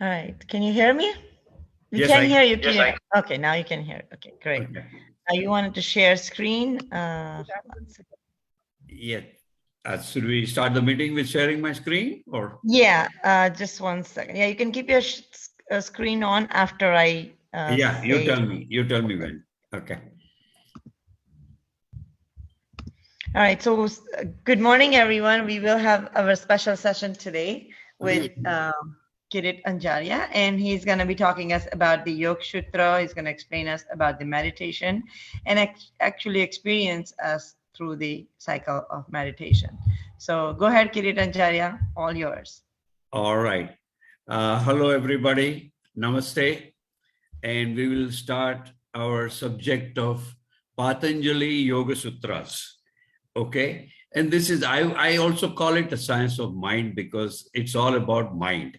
All right. Can you hear me? We Yes, can I hear you. Yes, Clear. Okay, now you can hear. Okay, great. Okay. You wanted to share screen. One second. Yeah. Should we start the meeting with sharing my screen or? Yeah, just 1 second. Yeah, you can keep your screen on after I Yeah, you say. tell me. You tell me when. Okay. All right. So good morning, everyone. We will have our special session today with Kirit Anjaria, and he's going to be talking us about the Yog Sutra. He's going to explain us about the meditation and actually experience us through the cycle of meditation. So go ahead, Kirit Anjaria, all yours. All right. Hello, everybody. Namaste. And we will start our subject of Patanjali Yoga Sutras. Okay. And this is, I also call it the science of mind because it's all about mind.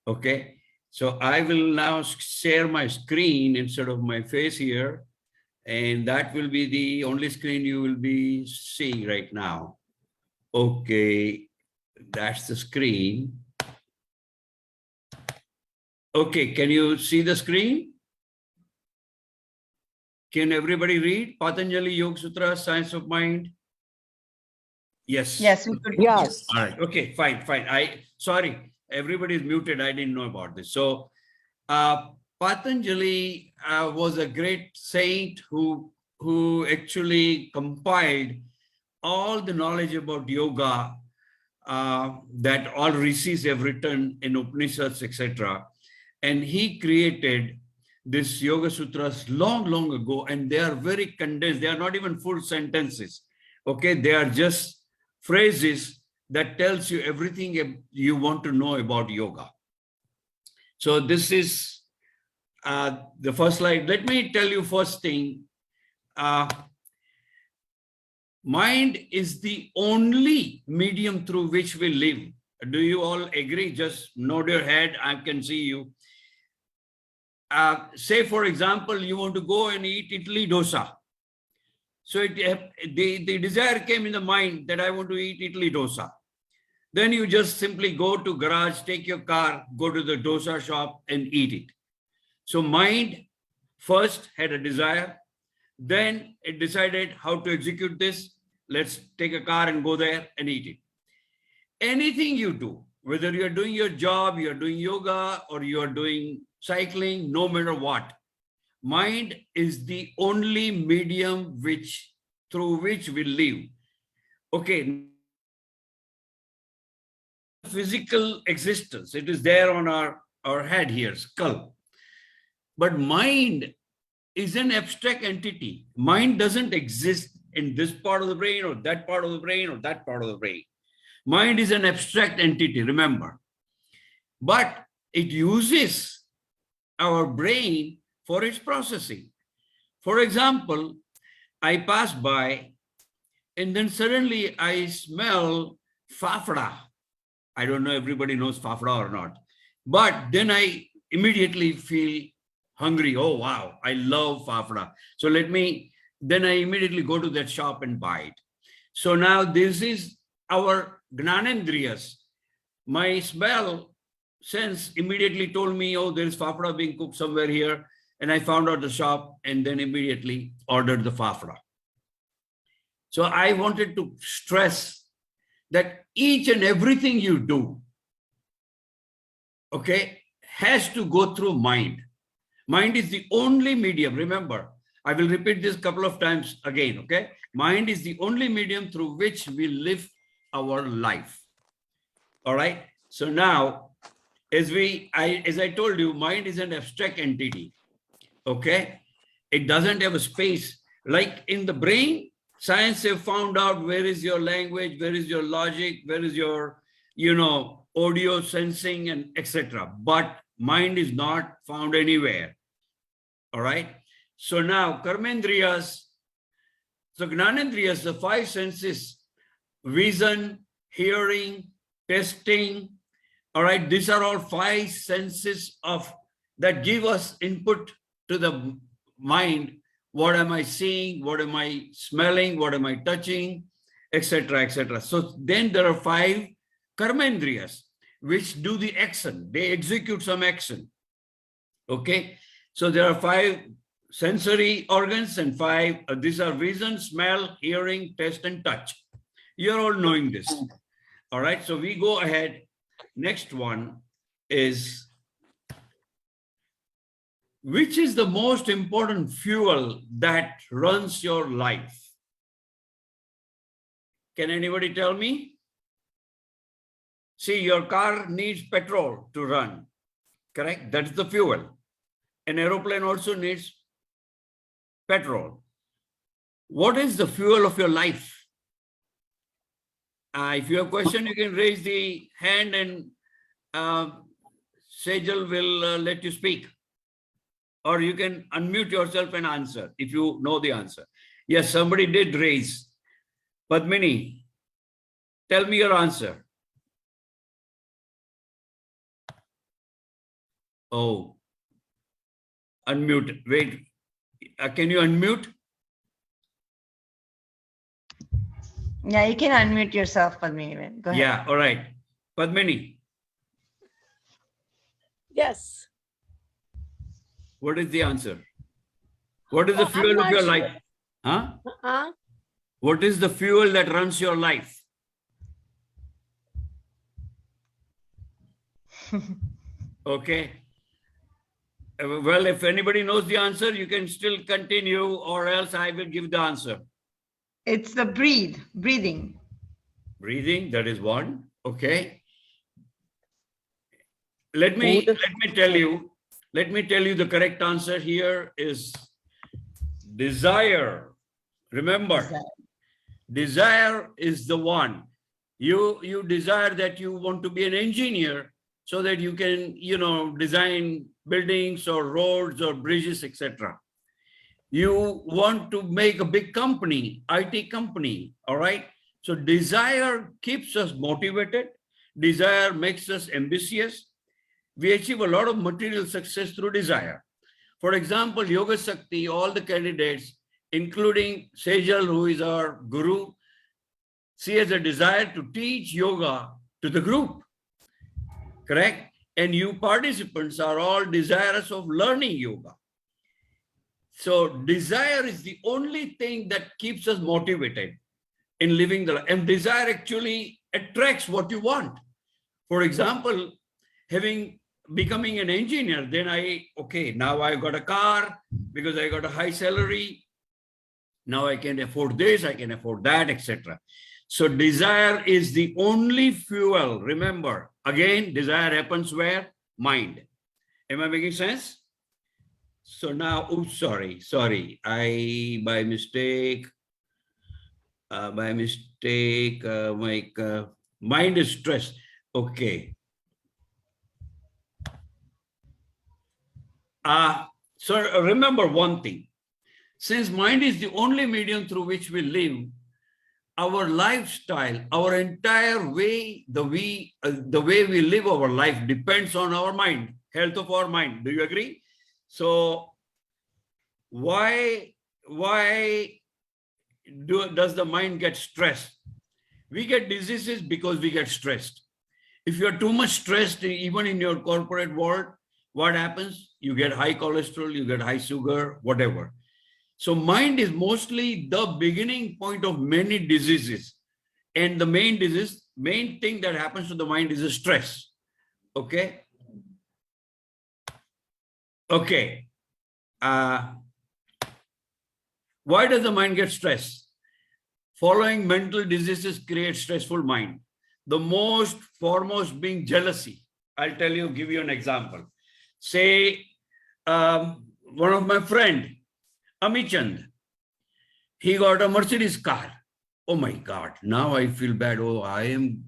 Okay. So I will now share my screen instead of my face here. And that will be the only screen you will be seeing right now. Okay. That's the screen. Okay, can you see the screen? Can everybody read Patanjali Yoga Sutra, Science of Mind? Yes. Yes. Yes. All right. Okay, fine. Sorry, everybody is muted. I didn't know about this. So Patanjali was a great saint who actually compiled all the knowledge about yoga that all rishis have written in Upanishads, etc. And he created this Yoga Sutras long ago, and they are very condensed. They are not even full sentences. Okay, they are just phrases that tells you everything you want to know about yoga. So this is the first slide. Let me tell you first thing. Mind is the only medium through which we live. Do you all agree? Just nod your head. I can see you. Say, for example, you want to go and eat idli dosa. So the desire came in the mind that I want to eat idli dosa. Then you just simply go to garage, take your car, go to the dosa shop and eat it. So mind first had a desire. Then it decided how to execute this. Let's take a car and go there and eat it. Anything you do, whether you're doing your job, you're doing yoga, or you're doing cycling, no matter what, mind is the only medium through which we live. Okay. Physical existence, it is there on our head here, skull. But mind is an abstract entity. Mind doesn't exist in this part of the brain or that part of the brain or that part of the brain. Mind is an abstract entity, remember. But it uses our brain for its processing. For example, I pass by and then suddenly I smell fafda. I don't know if everybody knows fafda or not. But then I immediately feel hungry. Oh, wow, I love fafda. So then I immediately go to that shop and buy it. So now this is our Gnanendriyas. My smell sense immediately told me, oh, there is fafda being cooked somewhere here. And I found out the shop and then immediately ordered the fafda. So I wanted to stress that each and everything you do, okay, has to go through mind. Mind is the only medium. Remember, I will repeat this a couple of times again, okay? Mind is the only medium through which we live our life. All right. So now, as I told you, mind is an abstract entity. Okay. It doesn't have a space. Like in the brain, science have found out where is your language, where is your logic, where is your, audio sensing and etc. But mind is not found anywhere. All right. So now Karmendriyas, so Gnanendriyas, the five senses, vision, hearing, tasting. All right. These are all five senses that give us input to the mind. What am I seeing? What am I smelling? What am I touching? Etc. etc. So then there are five Karmendriyas. which do the action. They execute some action. Okay. So there are 5 sensory organs and 5, these are vision, smell, hearing, taste, and touch. You're all knowing this. All right. So we go ahead. Next one is, which is the most important fuel that runs your life? Can anybody tell me? See, your car needs petrol to run, correct? That's the fuel. An aeroplane also needs petrol. What is the fuel of your life? If you have a question, you can raise the hand and Sejal will let you speak. Or you can unmute yourself and answer if you know the answer. Yes, somebody did raise. Padmini, tell me your answer. Oh, unmute. Wait, can you unmute? Yeah, you can unmute yourself, Padmini. Go ahead. Yeah, all right. Padmini. Yes. What is the answer? What is the fuel of your life? Huh? What is the fuel that runs your life? Okay. Well, if anybody knows the answer, you can still continue, or else I will give the answer. It's the breathing. Breathing, that is one. Okay. Let me tell you the correct answer here is desire. Remember, desire is the one. You desire that you want to be an engineer so that you can, design buildings or roads or bridges, etc. You want to make a big company, IT company, all right? So desire keeps us motivated. Desire makes us ambitious. We achieve a lot of material success through desire. For example, Yog Shaakti, all the candidates, including Sejal, who is our guru, she has a desire to teach yoga to the group, correct? And you participants are all desirous of learning yoga. So desire is the only thing that keeps us motivated in living the life. And desire actually attracts what you want. For example, becoming an engineer, then now I got a car because I got a high salary. Now I can afford this, I can afford that, etc. So desire is the only fuel. Remember, again, desire happens where? Mind. Am I making sense? So now, oops, sorry. By mistake, my mind is stressed. Okay. So remember one thing. Since mind is the only medium through which we live, our lifestyle, our entire way, the way we live our life depends on our mind, health of our mind. Do you agree? So why does the mind get stressed? We get diseases because we get stressed. If you're too much stressed, even in your corporate world, what happens? You get high cholesterol, you get high sugar, whatever. So mind is mostly the beginning point of many diseases. And the main thing that happens to the mind is a stress. Okay. Okay. Why does the mind get stressed? Following mental diseases create stressful mind. The most foremost being jealousy. I'll give you an example. Say, one of my friend, Amichand, he got a Mercedes car. Oh my God, now I feel bad. Oh, I am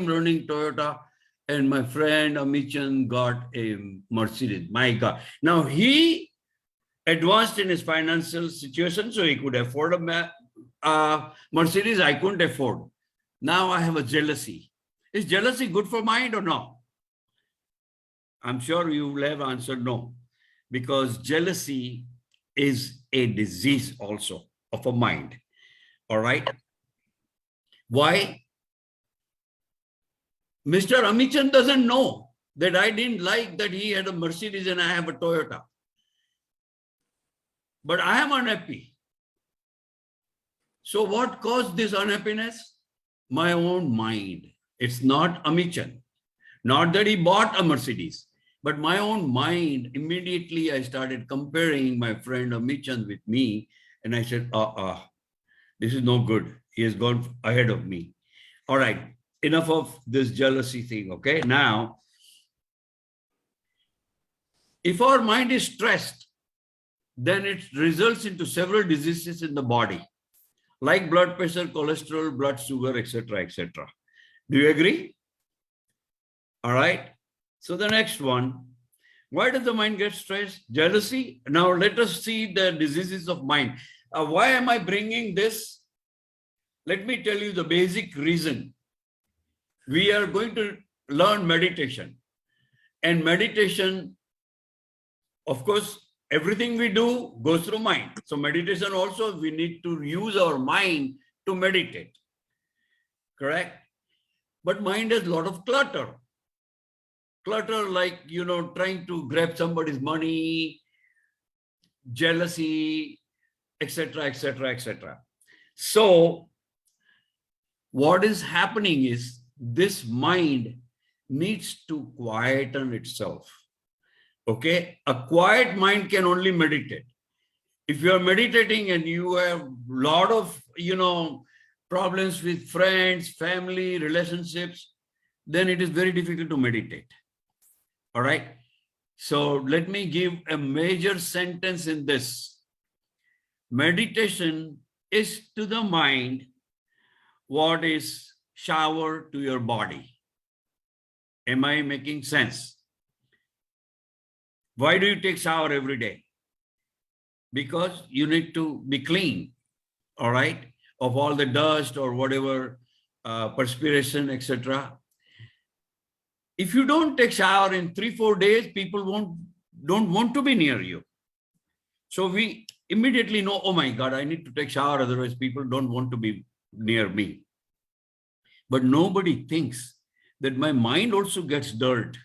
running Toyota and my friend Amichand got a Mercedes. My God. Now he advanced in his financial situation, so he could afford a Mercedes I couldn't afford. Now I have a jealousy. Is jealousy good for mind or no? I'm sure you will have answered no, because jealousy is a disease also of a mind. All right. Why? Mr. Amichan doesn't know that I didn't like that he had a Mercedes and I have a Toyota. But I am unhappy. So what caused this unhappiness? My own mind. It's not Amichan. Not that he bought a Mercedes, but my own mind. Immediately I started comparing my friend Amichan with me. And I said, this is no good. He has gone ahead of me. All right, enough of this jealousy thing, okay? Now, if our mind is stressed, then it results into several diseases in the body, like blood pressure, cholesterol, blood sugar, etc., etc. Do you agree? All right. So the next one, why does the mind get stressed? Jealousy. Now let us see the diseases of mind. Why am I bringing this? Let me tell you the basic reason. We are going to learn meditation. And meditation, of course, everything we do goes through mind. So meditation also, we need to use our mind to meditate. Correct? But mind has a lot of clutter. Clutter like, trying to grab somebody's money, jealousy, etc., etc., etc. So what is happening is this mind needs to quieten itself. Okay? A quiet mind can only meditate. If you are meditating and you have a lot of, problems with friends, family, relationships, then it is very difficult to meditate. All right? So let me give a major sentence in this. Meditation is to the mind what is shower to your body. Am I making sense? Why do you take shower every day? Because you need to be clean, all right, of all the dust or whatever, perspiration, etc. If you don't take shower in 3-4 days, people don't want to be near you. So we immediately know, oh my God, I need to take shower, otherwise people don't want to be near me. But nobody thinks that my mind also gets dirt.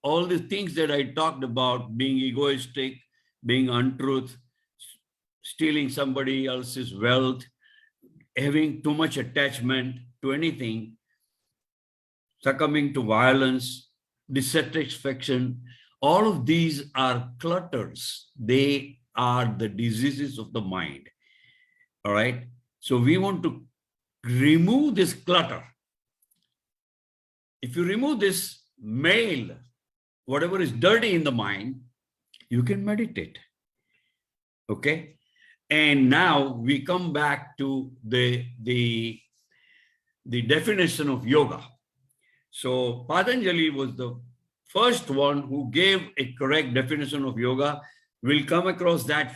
All the things that I talked about, being egoistic, being untruth, stealing somebody else's wealth, having too much attachment to anything, succumbing to violence, dissatisfaction, all of these are clutters. They are the diseases of the mind. All right. So we want to remove this clutter. If you remove this male, whatever is dirty in the mind, you can meditate. Okay. And now we come back to the definition of yoga. So Patanjali was the first one who gave a correct definition of yoga. We'll come across that.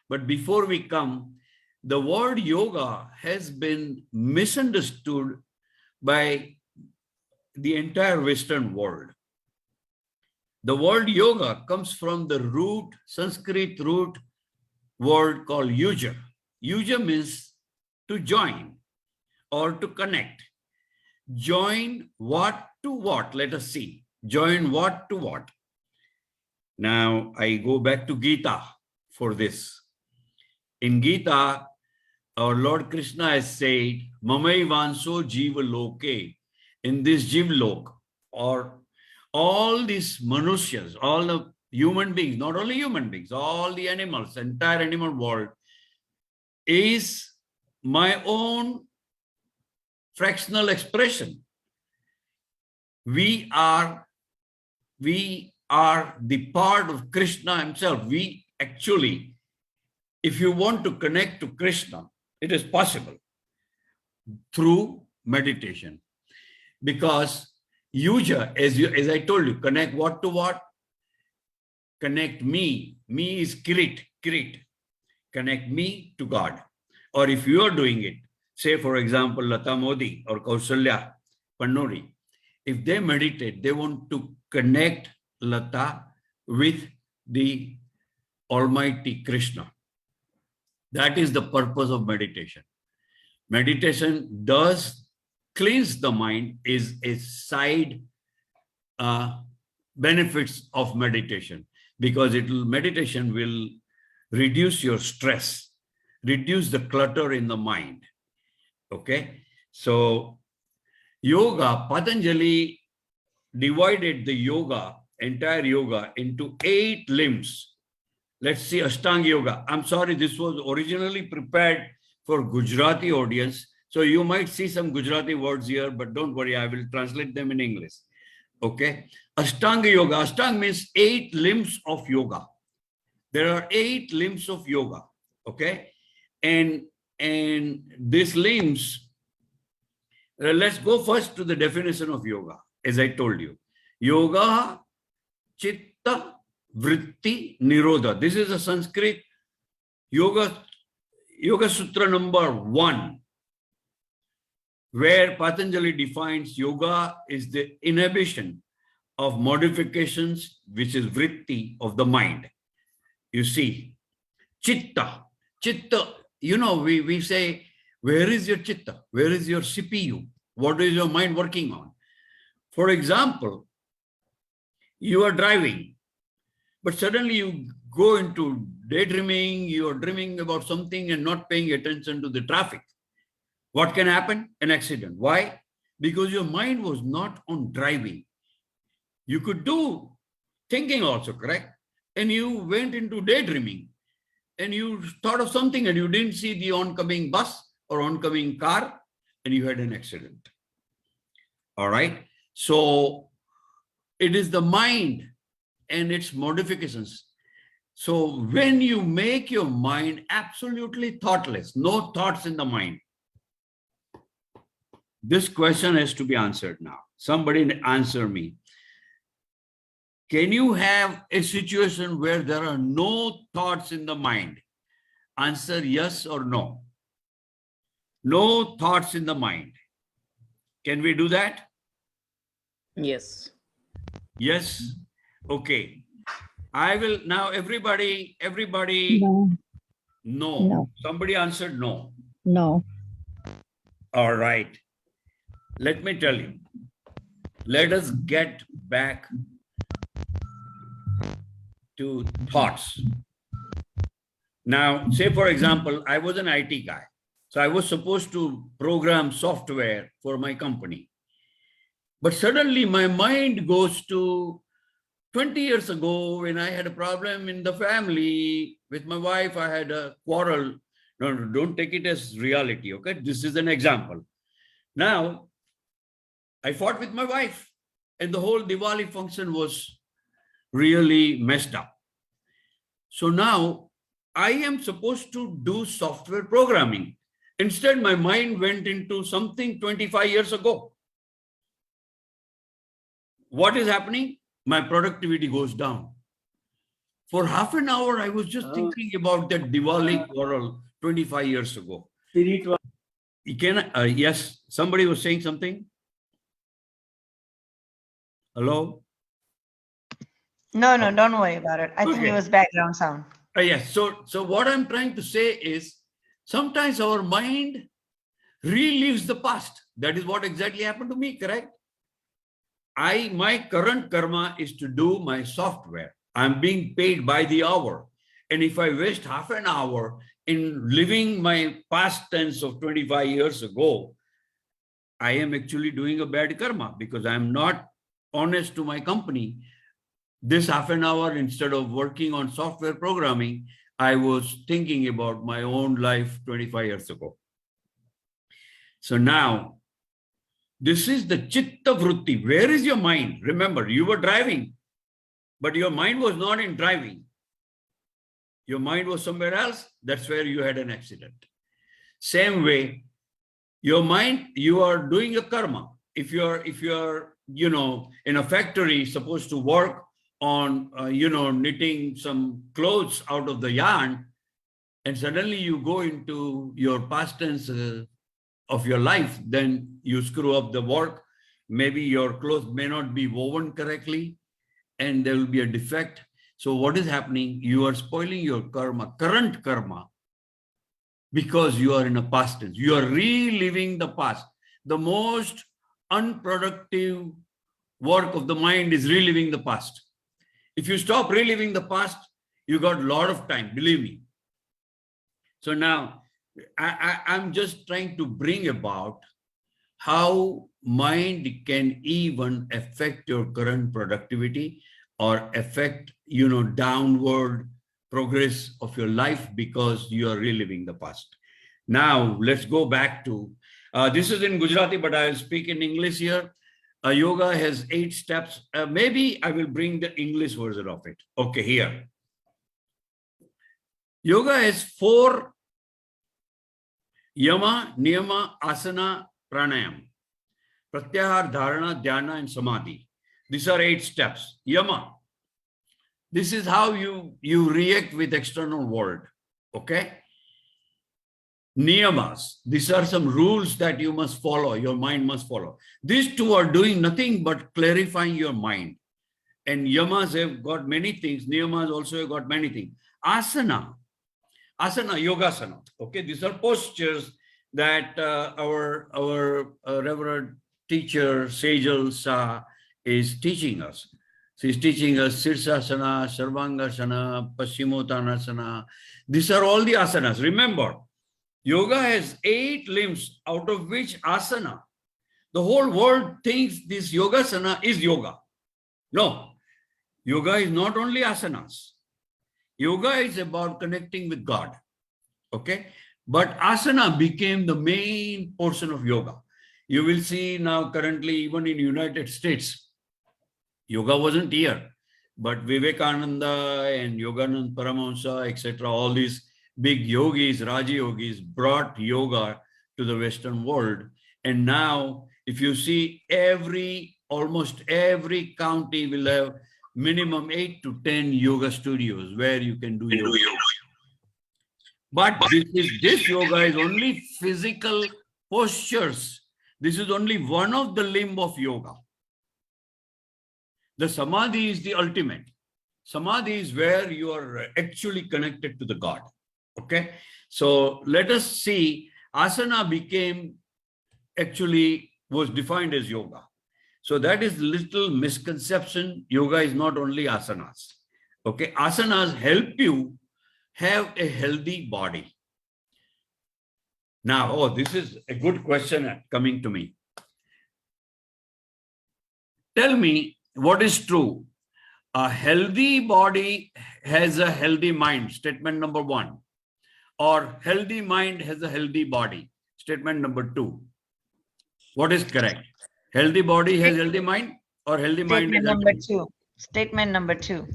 But before we come, the word yoga has been misunderstood by the entire Western world. The word yoga comes from the Sanskrit root word called yuja. Yuja means to join or to connect. Join what to what? Let us see. Join what to what? Now I go back to Gita for this. In Gita, our Lord Krishna has said, Mamai Vanso Jiva Loke. In this Jiv Lok, or all these Manusyas, all the human beings, not only human beings, all the animals, entire animal world is my own fractional expression. We are the part of Krishna himself. We actually, if you want to connect to Krishna, it is possible through meditation. Because yuja, as I told you, connect what to what? Connect me. Me is Kirit. Connect me to God. Or if you are doing it, say for example, Lata Modi or Kausalya Pannuri, if they meditate, they want to connect Lata with the Almighty Krishna. That is the purpose of meditation. Meditation does cleanse the mind is a side benefits of meditation, because meditation will reduce your stress, reduce the clutter in the mind. Okay, so yoga, Patanjali divided the entire yoga into 8 limbs. Let's see Ashtanga Yoga. I'm sorry, this was originally prepared for Gujarati audience. So you might see some Gujarati words here, but don't worry, I will translate them in English. Okay. Ashtanga Yoga. Ashtanga means 8 limbs of yoga. There are 8 limbs of yoga. Okay. And these limbs, let's go first to the definition of yoga. As I told you, yoga, chitta, vritti, nirodha. This is a Sanskrit yoga sutra number 1, where Patanjali defines yoga is the inhibition of modifications, which is vritti of the mind. You see, chitta, you know, we say, where is your chitta? Where is your CPU? What is your mind working on? For example, you are driving, but suddenly you go into daydreaming, you are dreaming about something and not paying attention to the traffic. What can happen? An accident. Why? Because your mind was not on driving. You could do thinking also, correct? And you went into daydreaming and you thought of something and you didn't see the oncoming bus or oncoming car and you had an accident. All right. So it is the mind and its modifications. So when you make your mind absolutely thoughtless, no thoughts in the mind, this question has to be answered now. Somebody answer me. Can you have a situation where there are no thoughts in the mind? Answer yes or no. No thoughts in the mind. Can we do that? Yes. Yes. Okay. I will now, everybody, No. no. No. Somebody answered no. No. All right. Let me tell you. Let us get back to thoughts. Now, say for example, I was an IT guy. So I was supposed to program software for my company. But suddenly my mind goes to 20 years ago when I had a problem in the family with my wife. I had a quarrel. No, don't take it as reality, okay? This is an example. Now, I fought with my wife and the whole Diwali function was really messed up. So now I am supposed to do software programming. Instead, my mind went into something 25 years ago. What is happening? My productivity goes down. For half an hour, I was just thinking about that Diwali quarrel 25 years ago. Yes, somebody was saying something. Hello? No, don't worry about it. I think it was background sound. Yes. So what I'm trying to say is sometimes our mind relives the past. That is what exactly happened to me, correct? My current karma is to do my software. I'm being paid by the hour. And if I waste half an hour in living my past tense of 25 years ago, I am actually doing a bad karma because I'm not honest to my company. This half an hour, instead of working on software programming, I was thinking about my own life 25 years ago. So now, this is the chitta vritti. Where is your mind? Remember, you were driving, but your mind was not in driving. Your mind was somewhere else. That's where you had an accident. Same way, your mind, you are doing a karma. If you're in a factory supposed to work on knitting some clothes out of the yarn, and suddenly you go into your past tense of your life, then you screw up the work. Maybe your clothes may not be woven correctly and there will be a defect. So what is happening? You are spoiling your karma, current karma, because you are in a past tense. You are reliving the past. the most unproductive work of the mind is reliving the past. If you stop reliving the past, you got a lot of time, believe me. So now I'm just trying to bring about how mind can even affect your current productivity or affect, downward progress of your life because you are reliving the past. Now, let's go back to, this is in Gujarati, but I'll speak in English here. Yoga has 8 steps. Maybe I will bring the English version of it. Okay, here. Yoga has 4 yama, niyama, asana, pranayam. Pratyahar, dharana, dhyana, and samadhi. These are 8 steps. Yama. This is how you react with external world. Okay? Niyamas. These are some rules that you must follow, your mind must follow. These 2 are doing nothing but clarifying your mind. And yamas have got many things. Niyamas also have got many things. Asana. Asana, yogasana. Okay, these are postures that our Reverend teacher, Sejal Shah, is teaching us. She's teaching us Sirsasana, Sarvangasana, Paschimottanasana. These are all the asanas. Remember, yoga has 8 limbs, out of which asana. The whole world thinks this yogasana is yoga. No, yoga is not only asanas. Yoga is about connecting with God. Okay? But asana became the main portion of yoga. You will see now currently, even in United States, yoga wasn't here. But Vivekananda and Yoganand Paramahansa, etc., all these big yogis, Raja yogis, brought yoga to the Western world. And now, if you see almost every county will have minimum 8 to 10 yoga studios where you can do yoga. But this yoga is only physical postures. This is only one of the limb of yoga. The samadhi is the ultimate. Samadhi is where you are actually connected to the God. Okay. So let us see, asana was defined as yoga. So that is little misconception. Yoga is not only asanas. Okay. Asanas help you have a healthy body. Now, this is a good question coming to me. Tell me what is true. A healthy body has a healthy mind, statement number 1. Or healthy mind has a healthy body, statement number 2. What is correct? Healthy body has healthy mind, or healthy mind has healthy mind? Statement number 2.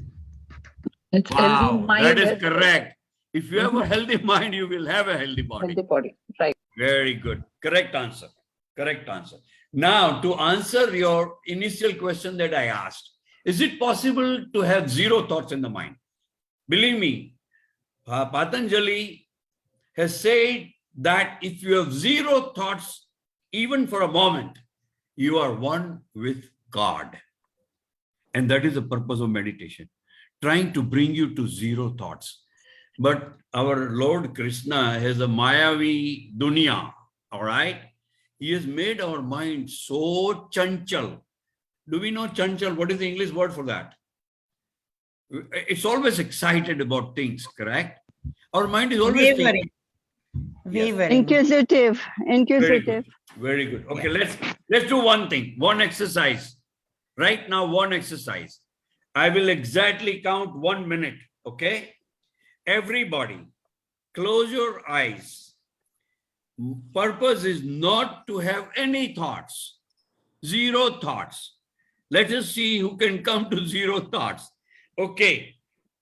It's Wow, healthy mind that is correct. If you have a healthy mind, you will have a healthy body. healthy body. Right. Very good. Correct answer. Correct answer. Now, to answer your initial question that I asked, is it possible to have 0 thoughts in the mind? Believe me, Patanjali has said that if you have 0 thoughts, even for a moment, you are one with God. And that is the purpose of meditation, trying to bring you to 0 thoughts. But our Lord Krishna has a Mayavi dunya, all right? He has made our mind so chanchal. Do we know chanchal? What is the English word for that? It's always excited about things, correct? Our mind is always Wavering. Yes. Inquisitive. Very good. Very good. Okay, let's do one thing, one exercise. Right now, one exercise. I will exactly count 1 minute, okay? Everybody, close your eyes. Purpose is not to have any thoughts, 0 thoughts. Let us see who can come to 0 thoughts. Okay,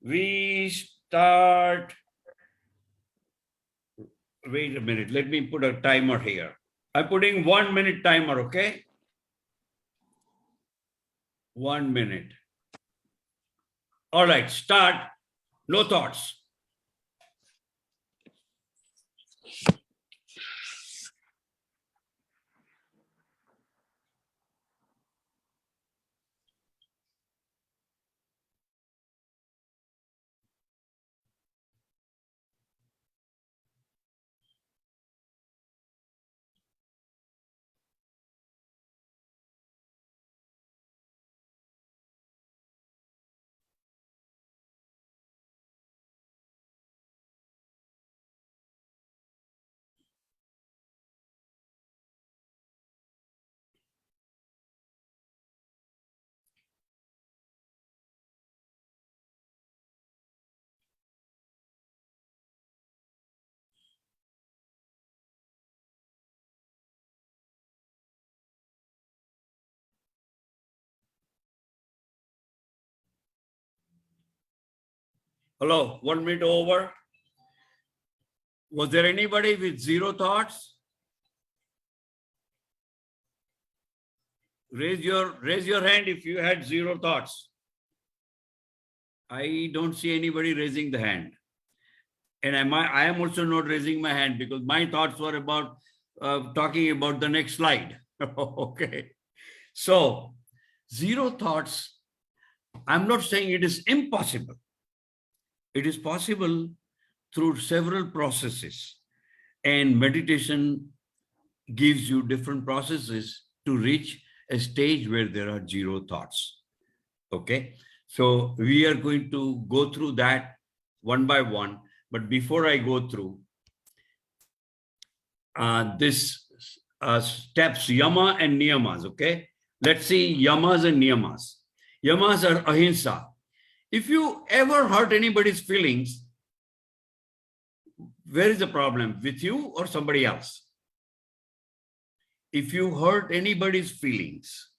we start. Wait a minute, let me put a timer here. I'm putting 1 minute timer, okay? 1 minute. All right, start. No thoughts. Hello, 1 minute over. Was there anybody with zero thoughts? Raise your hand if you had zero thoughts. I don't see anybody raising the hand. And I am also not raising my hand because my thoughts were about talking about the next slide. Okay. So, zero thoughts, I'm not saying it is impossible. It is possible through several processes. And meditation gives you different processes to reach a stage where there are zero thoughts. Okay. So we are going to go through that one by one. But before I go through this steps, yama and niyamas, okay? Let's see yamas and niyamas. Yamas are ahimsa. If you ever hurt anybody's feelings, where is the problem? With you or somebody else? If you hurt anybody's feelings,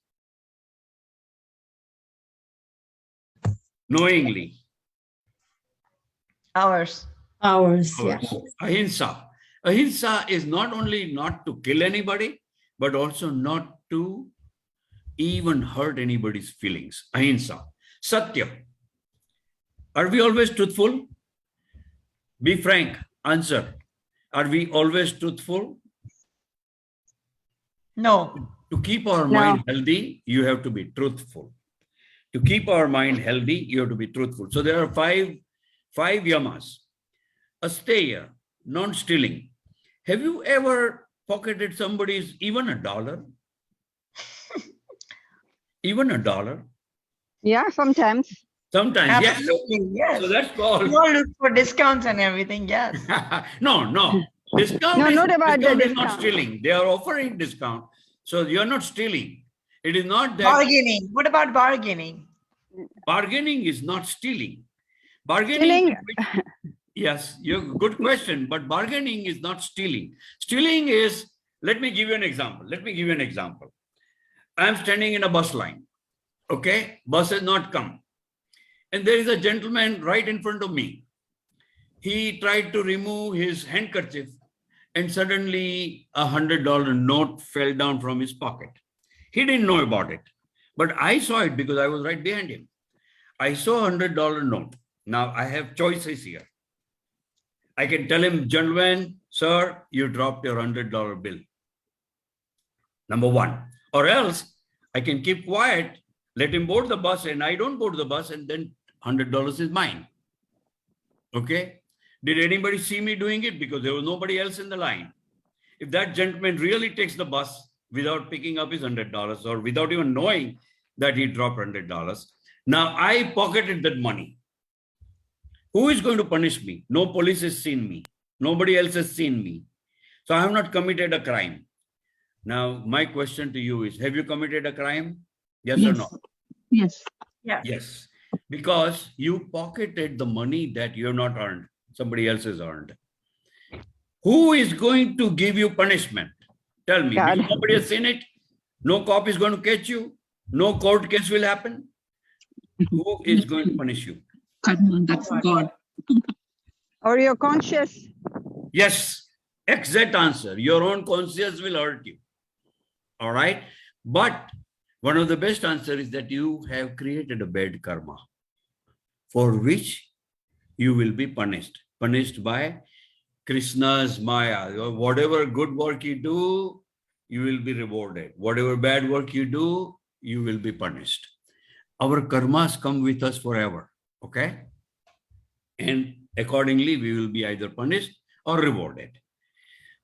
knowingly. Ours. Yeah. Ahimsa. Ahimsa is not only not to kill anybody, but also not to even hurt anybody's feelings. Ahimsa. Satya. Are we always truthful? Be frank. Answer. Are we always truthful? No. To keep our mind healthy, you have to be truthful. To keep our mind healthy, you have to be truthful. So there are five yamas. Asteya, non-stealing. Have you ever pocketed somebody's even $1? Even $1? Yeah, sometimes. Sometimes, yes. Absolutely, yes. So that's called. We all look for discounts and everything, yes. No. Discount, No, not about the discount is not discount. stealing. They are offering discount. So you're not stealing. It is not that. Bargaining. What about bargaining? Bargaining is not stealing. Bargaining. Yes, good question. But bargaining is not stealing. Stealing is, let me give you an example. I'm standing in a bus line. Okay, bus has not come. And there is a gentleman right in front of me. He tried to remove his handkerchief and suddenly $100 note fell down from his pocket. He didn't know about it, but I saw it because I was right behind him. I saw $100 note. Now I have choices here. I can tell him, gentlemen, sir, you dropped your $100 bill. Number one. Or else I can keep quiet, let him board the bus and I don't board the bus and then $100 is mine. Okay. Did anybody see me doing it? Because there was nobody else in the line. If that gentleman really takes the bus without picking up his $100 or without even knowing that he dropped $100, now I pocketed that money. Who is going to punish me? No police has seen me. Nobody else has seen me. So I have not committed a crime. Now, my question to you is, have you committed a crime? Yes or no? Yes. Yeah. Yes. Because you pocketed the money that you have not earned. Somebody else has earned. Who is going to give you punishment? Tell me. God. Nobody has seen it. No cop is going to catch you. No court case will happen. Who is going to punish you? Karma, that's God. Or your conscious. Yes, exact answer. Your own conscience will hurt you. All right. But one of the best answers is that you have created a bad karma for which you will be punished. Punished by Krishna's Maya. Whatever good work you do, you will be rewarded. Whatever bad work you do, you will be punished. Our karmas come with us forever. Okay. And accordingly, we will be either punished or rewarded.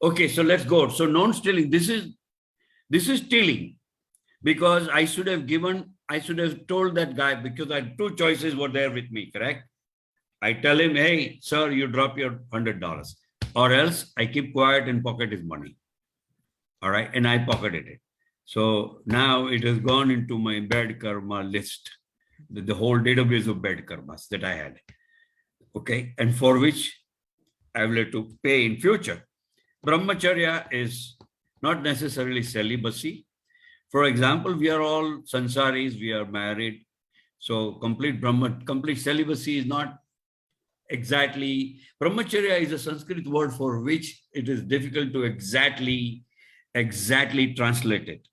Okay, so let's go. So non-stealing, this is stealing because I should have told that guy because I had two choices were there with me, correct? I tell him, hey, sir, you drop your $100 or else I keep quiet and pocket his money. All right. And I pocketed it. So now it has gone into my bad karma list, the whole database of bad karmas that I had. Okay. And for which I will have to pay in future. Brahmacharya is not necessarily celibacy. For example, we are all sansaris, we are married. So complete celibacy is not exactly. Brahmacharya is a Sanskrit word for which it is difficult to exactly translate it.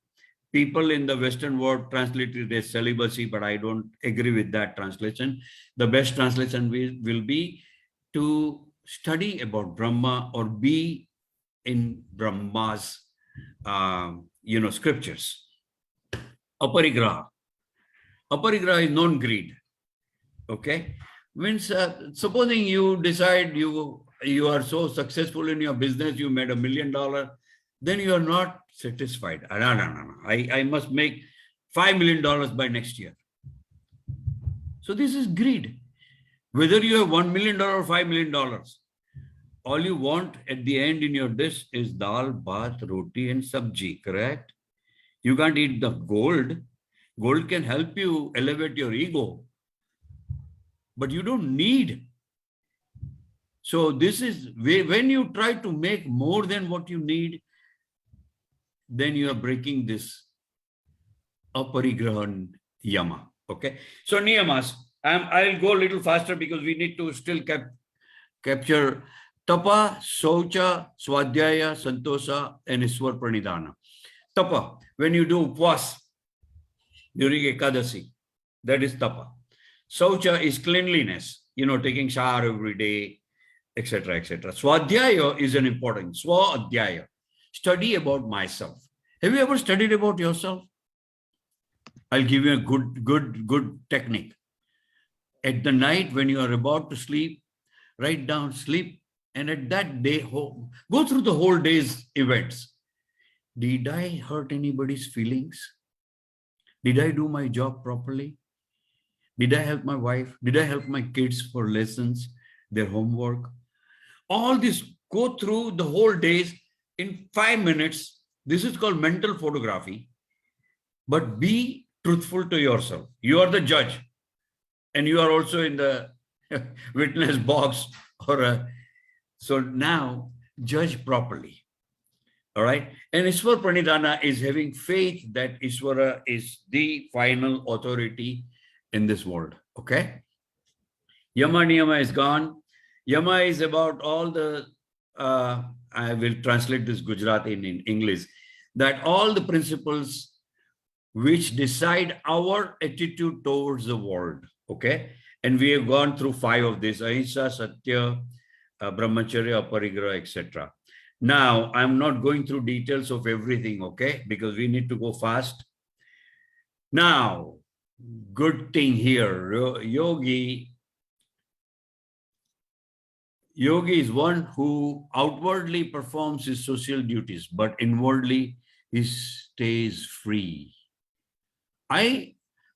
People in the Western world translate it as celibacy, but I don't agree with that translation. The best translation will be to study about Brahma or be in Brahma's, scriptures. Aparigraha. Aparigraha is non-greed. Okay, means supposing you decide you are so successful in your business, you made $1 million, then you are not satisfied. No. I must make $5 million by next year. So this is greed. Whether you have $1 million or $5 million, all you want at the end in your dish is dal, bhat, roti, and sabji. Correct? You can't eat the gold. Gold can help you elevate your ego, but you don't need. So this is when you try to make more than what you need, then you are breaking this aparigrahan yama. Okay. So niyamas, I'll go a little faster because we need to still capture tapa, socha, swadhyaya, santosa, and iswar pranidhana. Tapa, when you do upvas during Ekadasi, that is tapa. Socha is cleanliness, taking shower every day, etc., etc. Swadhyaya is an important. Swadhyaya, study about myself. Have you ever studied about yourself? I'll give you a good technique. At the night when you are about to sleep, write down sleep, and at that day, go through the whole day's events. Did I hurt anybody's feelings? Did I do my job properly? Did I help my wife? Did I help my kids for lessons, their homework? All this, go through the whole days in 5 minutes. This is called mental photography. But be truthful to yourself. You are the judge. And you are also in the witness box. So now, judge properly. All right. And Iswar Pranidhana is having faith that Iswara is the final authority in this world. Okay. Yama Niyama is gone. Yama is about all the, I will translate this Gujarati in English, that all the principles which decide our attitude towards the world. Okay. And we have gone through 5 of these: Ahimsa, Satya, Brahmacharya, Aparigraha, etc. Now, I'm not going through details of everything, okay, because we need to go fast. Now, good thing here, Yogi is one who outwardly performs his social duties, but inwardly he stays free. I'm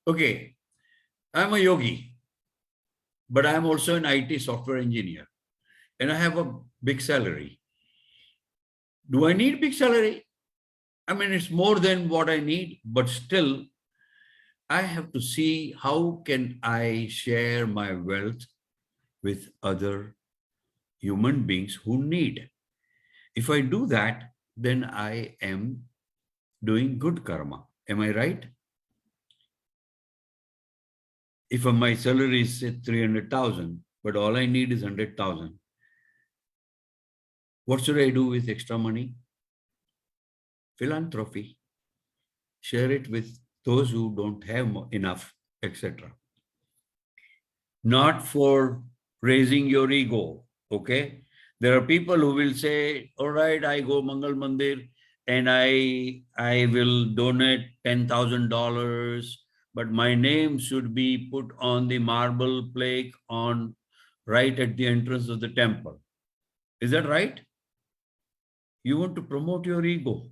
a yogi, but I'm also an IT software engineer, and I have a big salary. Do I need big salary? I mean, it's more than what I need, but still, I have to see how can I share my wealth with other human beings who need. If I do that, then I am doing good karma. Am I right? If my salary is say 300,000, but all I need is 100,000, what should I do with extra money? Philanthropy. Share it with those who don't have enough, etc. Not for raising your ego, okay? There are people who will say, all right, I go Mangal Mandir and I will donate $10,000, but my name should be put on the marble plaque right at the entrance of the temple. Is that right? You want to promote your ego,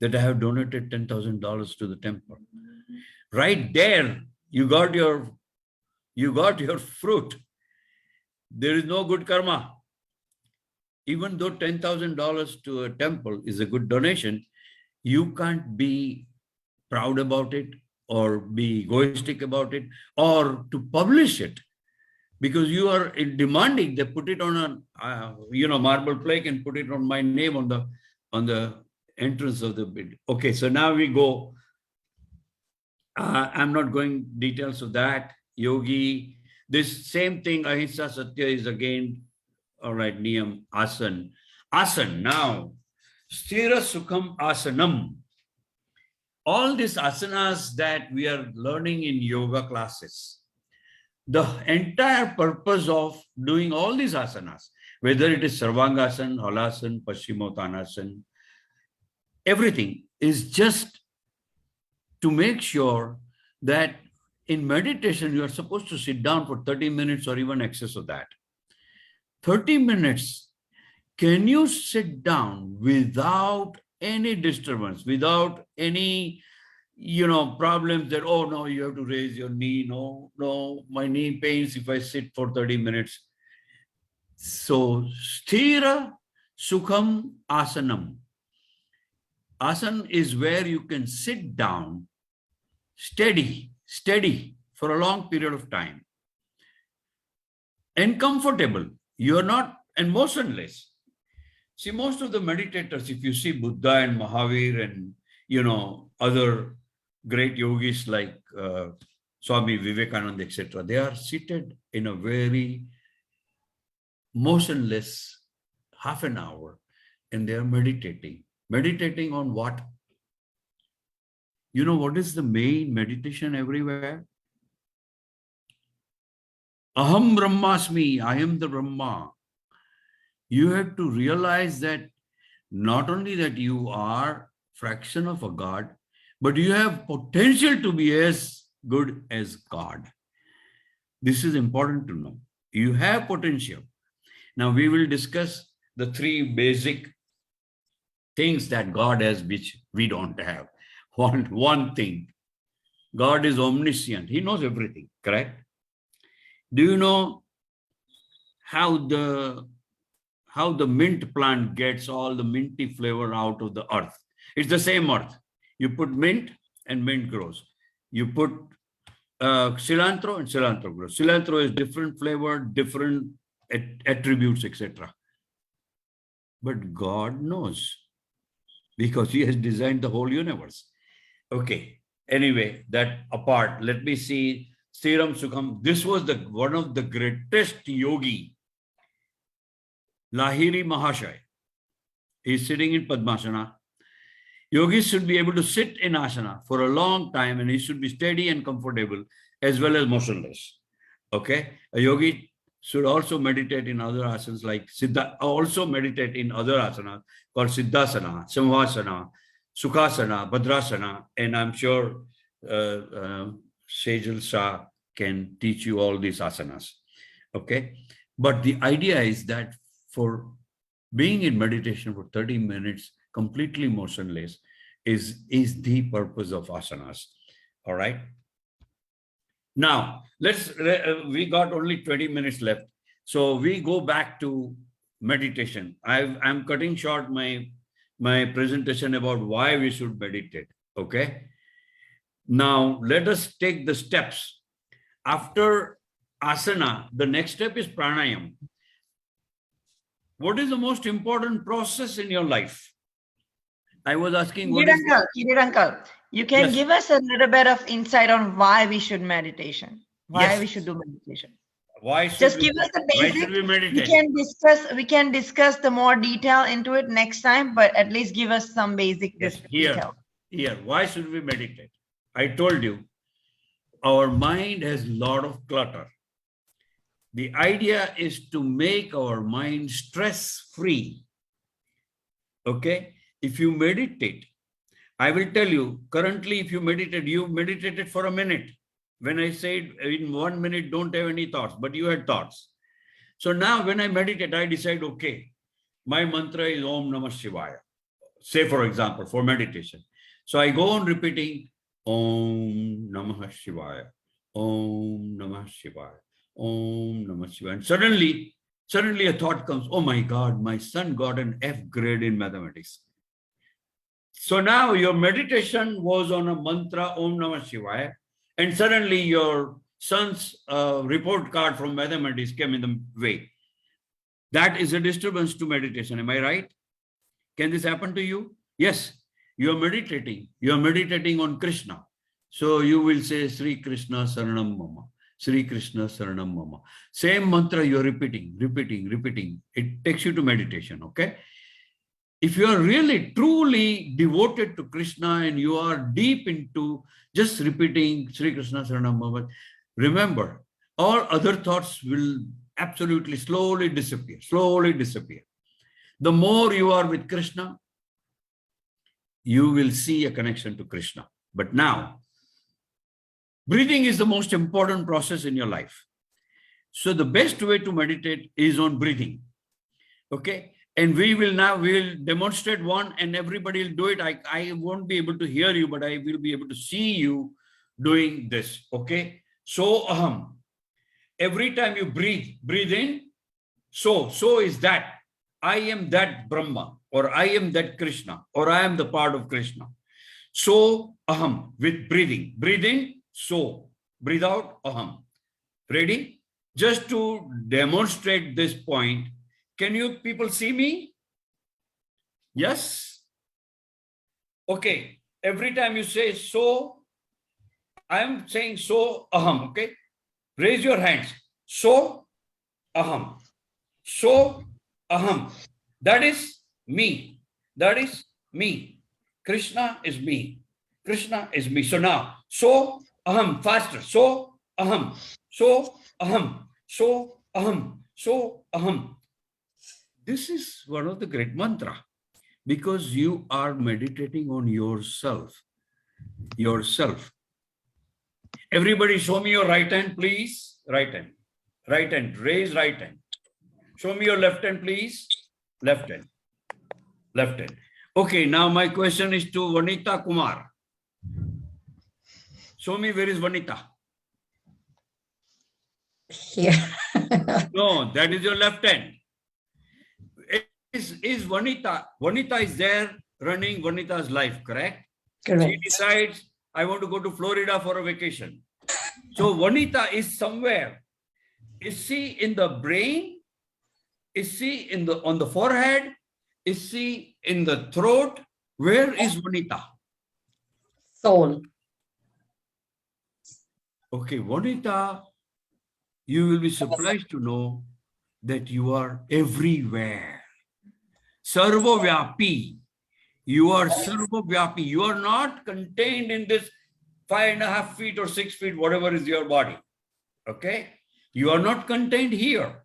that I have donated $10,000 to the temple. Right there, you got your fruit. There is no good karma. Even though $10,000 to a temple is a good donation, you can't be proud about it or be egoistic about it or to publish it, because you are demanding they put it on a marble plaque and put it on my name on the entrance of the bid. Okay, so now we go. I'm not going details of that. Yogi, This same thing, ahimsa satya, is again, all right, niyam, asan. Asan, now, sthira sukham asanam. All these asanas that we are learning in yoga classes, the entire purpose of doing all these asanas, whether it is Sarvangasana, Halasana, Paschimottanasana, everything is just to make sure that in meditation, you are supposed to sit down for 30 minutes or even excess of that. 30 minutes, can you sit down without any disturbance, without any, problems that, oh, no, you have to raise your knee. No, my knee pains if I sit for 30 minutes. So, sthira sukham asanam. Asan is where you can sit down steady for a long period of time and comfortable. You're not, and motionless. See, most of the meditators, if you see Buddha and Mahavir and, other great yogis like Swami Vivekananda, etc., they are seated in a very motionless half an hour and they are meditating. Meditating on what? You know what is the main meditation everywhere? Aham Brahmasmi, I am the Brahma. You have to realize that not only that you are fraction of a God, but you have potential to be as good as God. This is important to know. You have potential. Now we will discuss the three basic things that God has, which we don't have. One thing, God is omniscient. He knows everything, correct? Do you know how the mint plant gets all the minty flavor out of the earth? It's the same earth. You put mint and mint grows. You put cilantro and cilantro grows. Cilantro is different flavor, different attributes, etc. But God knows because he has designed the whole universe. Okay. Anyway, that apart, let me see. Stiram Sukham. This was one of the greatest yogi, Lahiri Mahashaya. He's sitting in Padmasana. Yogis should be able to sit in asana for a long time and he should be steady and comfortable as well as motionless. Okay. A yogi should also meditate in other asanas like Siddha, also meditate in other asanas called Siddhasana, Samvasana, Sukhasana, Bhadrasana, and I'm sure Sejal Shah can teach you all these asanas. Okay. But the idea is that for being in meditation for 30 minutes, completely motionless, is the purpose of asanas. All right. Now, we got only 20 minutes left. So we go back to meditation. I'm cutting short my presentation about why we should meditate. Okay. Now, let us take the steps. After asana, the next step is pranayam. What is the most important process in your life? I was asking, Kirit uncle, you can give us a little bit of insight on why we should meditation, why we should do meditation. Why should just give us the basic? Why should we meditate? We can discuss the more detail into it next time, but at least give us some basic detail. Here, why should we meditate? I told you, our mind has a lot of clutter. The idea is to make our mind stress-free. Okay? If you meditate, I will tell you, currently, if you meditated for a minute. When I said in 1 minute, don't have any thoughts, but you had thoughts. So now when I meditate, I decide, okay, my mantra is Om Namah Shivaya. Say, for example, for meditation. So I go on repeating Om Namah Shivaya, Om Namah Shivaya, Om Namah Shivaya. And suddenly a thought comes, oh my God, my son got an F grade in mathematics. So now your meditation was on a mantra Om Namah Shivaya, and suddenly your son's report card from mathematics came in the way. That is a disturbance to meditation. Am I right? Can this happen to you? Yes. You are meditating. You are meditating on Krishna. So you will say, Sri Krishna Saranam Mama. Sri Krishna Saranam Mama. Same mantra you're repeating. It takes you to meditation, okay? If you are really, truly devoted to Krishna and you are deep into just repeating Sri Krishna Saranam Mama, remember, all other thoughts will absolutely slowly disappear. The more you are with Krishna, you will see a connection to Krishna. But now, breathing is the most important process in your life. So the best way to meditate is on breathing. Okay? And we will demonstrate one and everybody will do it. I won't be able to hear you, but I will be able to see you doing this. Okay? So aham. Every time you breathe in, so is that. I am that Brahma, or I am that Krishna, or I am the part of Krishna. So aham, with breathing. Breathe in, so. Breathe out, aham. Ready? Just to demonstrate this point, can you people see me? Yes? Okay. Every time you say so, I am saying so, aham, okay? Raise your hands. So, aham. So, aham. That is me. That is me. Krishna is me. Krishna is me. So now, so, aham, faster. So, aham. So, aham. So, aham. So, aham. This is one of the great mantra because you are meditating on yourself. Yourself. Everybody show me your right hand, please. Right hand. Right hand. Raise right hand. Show me your left hand, please. Left hand. Left hand. Okay, now my question is to Vanita Kumar. Show me where is Vanita. Here. No, that is your left hand. Is Vanita? Vanita is there running Vanita's life, correct? Correct. She decides, I want to go to Florida for a vacation. So Vanita is somewhere. Is she in the brain? Is she on the forehead? Is she in the throat? Where is Vanita? Soul. Okay, Vanita, you will be surprised to know that you are everywhere. Sarvavyapi. You are Sarvavyapi. You are not contained in this 5.5 feet or 6 feet, whatever is your body. Okay? You are not contained here.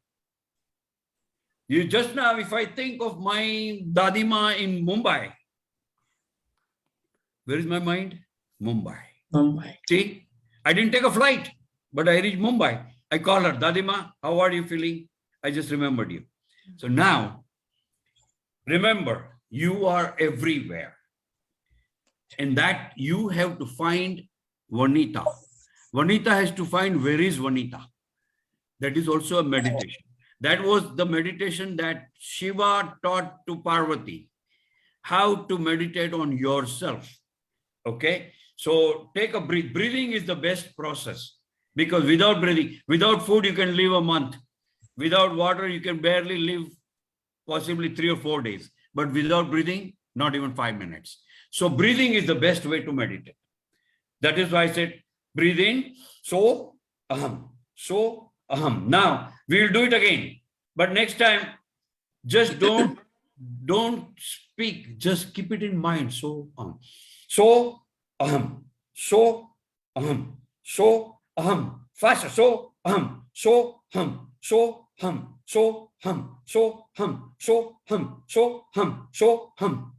You just now, if I think of my Dadima in Mumbai, where is my mind? Mumbai. Mumbai. See, I didn't take a flight, but I reached Mumbai. I call her, Dadima, how are you feeling? I just remembered you. So now, remember, you are everywhere. And that you have to find Vanita. Vanita has to find where is Vanita. That is also a meditation. That was the meditation that Shiva taught to Parvati. How to meditate on yourself. Okay? So take a breath. Breathing is the best process. Because without breathing, without food, you can live a month. Without water, you can barely live possibly 3 or 4 days. But without breathing, not even 5 minutes. So breathing is the best way to meditate. That is why I said, breathe in, so, aham, so, aham. Now, we will do it again. But next time, just don't speak. Just keep it in mind. So, aham. So, aham. So, aham. So, aham. Faster. So, aham. So, hum. So, hum. So, hum. So, hum. So, hum. So, hum. So, hum.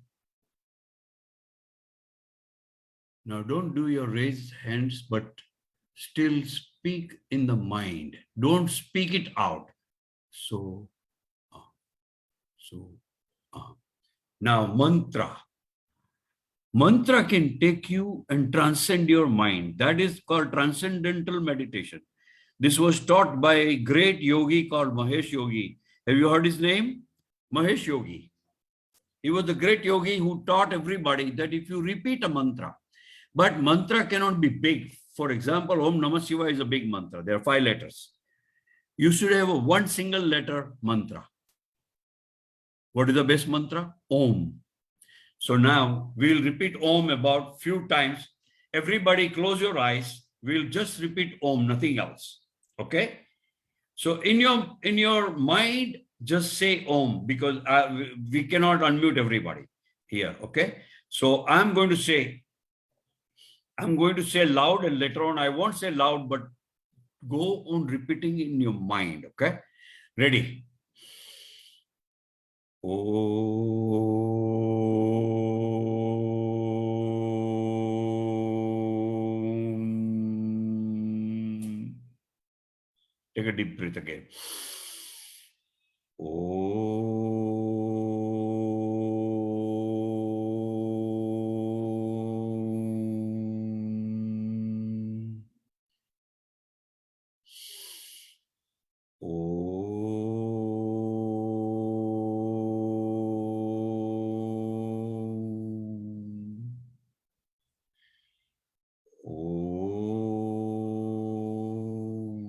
Now, don't do your raised hands, but still speak in the mind. Don't speak it out. So, now mantra. Mantra can take you and transcend your mind. That is called transcendental meditation. This was taught by a great yogi called Mahesh Yogi. Have you heard his name? Mahesh Yogi. He was the great yogi who taught everybody that if you repeat a mantra, but mantra cannot be big. For example, Om Namah Shivaya is a big mantra. There are 5 letters. You should have a 1 single letter mantra. What is the best mantra? Om. So now we'll repeat Om about few times. Everybody close your eyes. We'll just repeat Om, nothing else. Okay. So in your mind, just say Om, because we cannot unmute everybody here. Okay. So I'm going to say loud, and later on I won't say loud, but go on repeating in your mind. Okay. Ready? Om. Take a deep breath again. Om. Om. Om.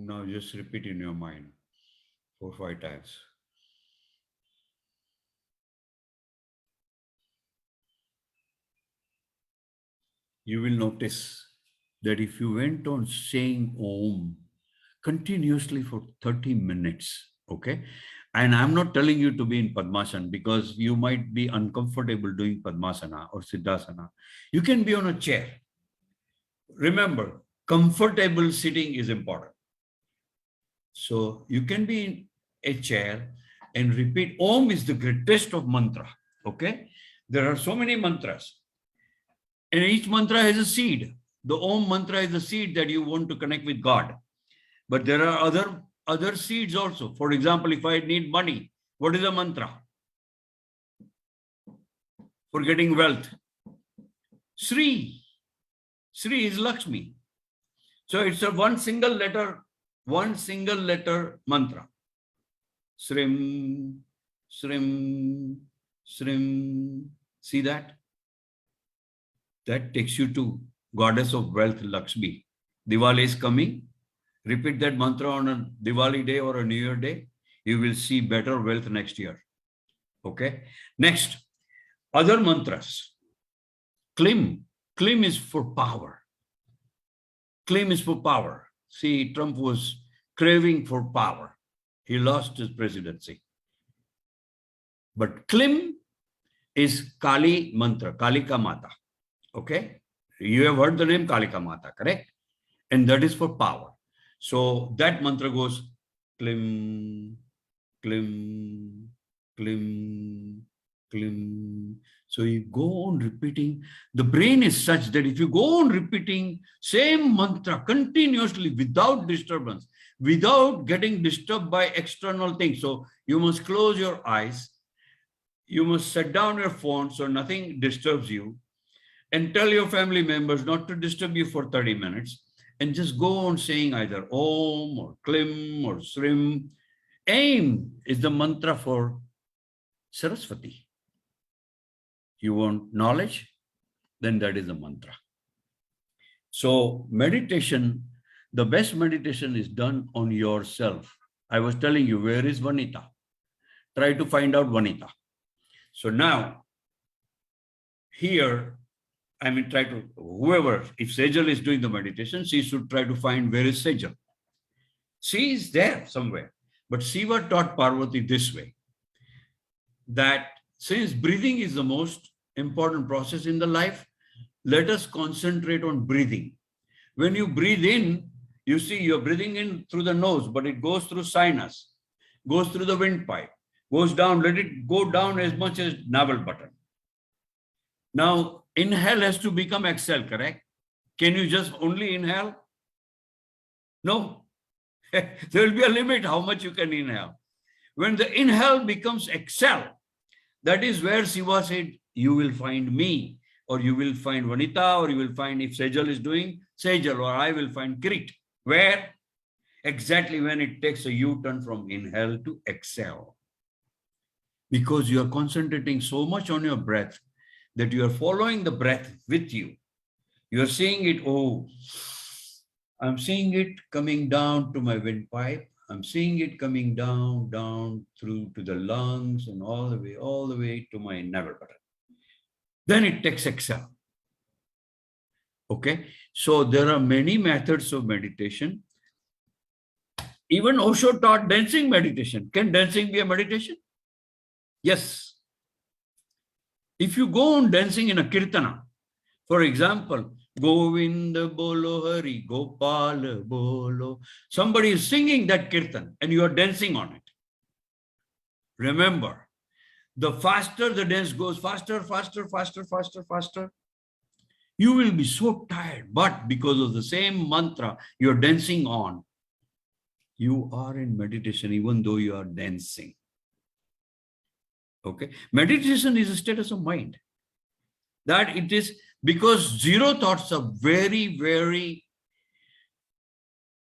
Now just repeat in your mind 4 or 5 times. You will notice that if you went on saying Om continuously for 30 minutes, okay? And I'm not telling you to be in Padmasana because you might be uncomfortable doing Padmasana or Siddhasana. You can be on a chair. Remember, comfortable sitting is important. So you can be in a chair and repeat. Om is the greatest of mantra, okay? There are so many mantras. And each mantra has a seed. The Om mantra is the seed that you want to connect with God. But there are other seeds also. For example, if I need money, what is a mantra? For getting wealth. Sri. Sri is Lakshmi. So it's a one single letter mantra. Srim, Srim, Srim. See that? That takes you to goddess of wealth, Lakshmi. Diwali is coming. Repeat that mantra on a Diwali day or a New Year day. You will see better wealth next year. Okay. Next, other mantras. Klim. Klim is for power. Klim is for power. See, Trump was craving for power. He lost his presidency. But Klim is Kali mantra, Kalika Mata. Okay. You have heard the name Kalika Mata, correct? And that is for power. So that mantra goes Klim, Klim, Klim, Klim. So you go on repeating. The brain is such that if you go on repeating same mantra continuously without disturbance, without getting disturbed by external things. So you must close your eyes. You must set down your phone so nothing disturbs you, and tell your family members not to disturb you for 30 minutes, and just go on saying either Om or Klim or Srim. Aim is the mantra for Saraswati. You want knowledge? Then that is the mantra. So meditation, the best meditation is done on yourself. I was telling you, where is Vanita? Try to find out Vanita. So now, here, try to, whoever, if Sejal is doing the meditation, she should try to find where is Sejal. She is there somewhere. But Shiva taught Parvati this way, that since breathing is the most important process in the life, let us concentrate on breathing. When you breathe in, you see you're breathing in through the nose, but it goes through sinus, goes through the windpipe, goes down, let it go down as much as navel button. Now, inhale has to become exhale, correct? Can you just only inhale? No. There will be a limit how much you can inhale. When the inhale becomes exhale, that is where Shiva said, you will find me, or you will find Vanita, or you will find, if Sejal is doing, Sejal, or I will find Kirit. Where? Exactly when it takes a U-turn from inhale to exhale. Because you are concentrating so much on your breath that you are following the breath with you. You are seeing it, oh, I'm seeing it coming down to my windpipe. I'm seeing it coming down through to the lungs and all the way to my navel button. Then it takes exhale. Okay. So there are many methods of meditation. Even Osho taught dancing meditation. Can dancing be a meditation? Yes. If you go on dancing in a kirtana, for example, Govinda Bolo Hari Gopal Bolo, somebody is singing that kirtan and you are dancing on it. Remember, the faster the dance goes, faster, faster, faster, faster, faster, you will be so tired. But because of the same mantra you're dancing on, you are in meditation even though you are dancing. Okay. Meditation is a status of mind. That it is because zero thoughts are very, very,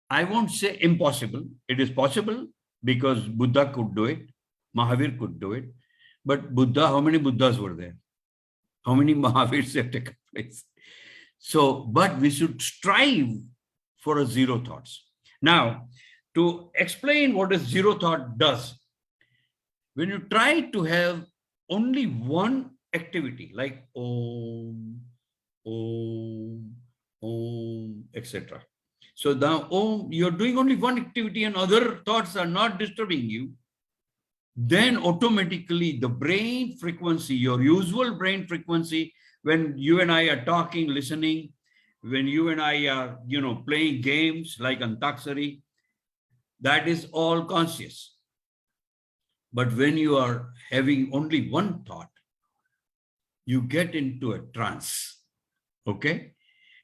I won't say impossible. It is possible because Buddha could do it. Mahavir could do it. But Buddha, how many Buddhas were there? How many Mahavirs have taken place? So, but we should strive for a zero thoughts. Now, to explain what a zero thought does, when you try to have only one activity like Om, Om, Om, etc. So now Om, you're doing only one activity and other thoughts are not disturbing you, then automatically the brain frequency, your usual brain frequency, when you and I are talking, listening, when you and I are, playing games like Antaksari, that is all conscious. But when you are having only one thought, you get into a trance, okay?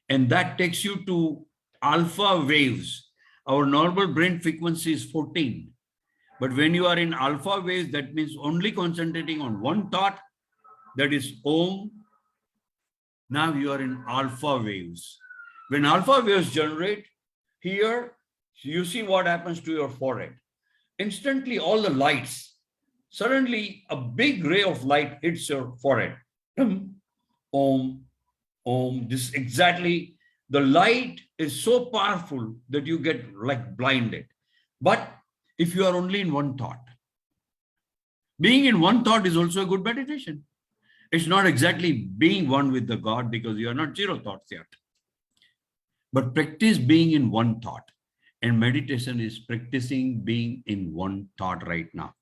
And that takes you to alpha waves. Our normal brain frequency is 14. But when you are in alpha waves, that means only concentrating on one thought, that is Om. Now you are in alpha waves. When alpha waves generate, here, you see what happens to your forehead. Instantly, all the lights, suddenly a big ray of light hits your forehead. Om, Om, this exactly, the light is so powerful that you get like blinded. But if you are only in one thought, being in one thought is also a good meditation. It's not exactly being one with the God because you are not zero thoughts yet. But practice being in one thought. And meditation is practicing being in one thought right now.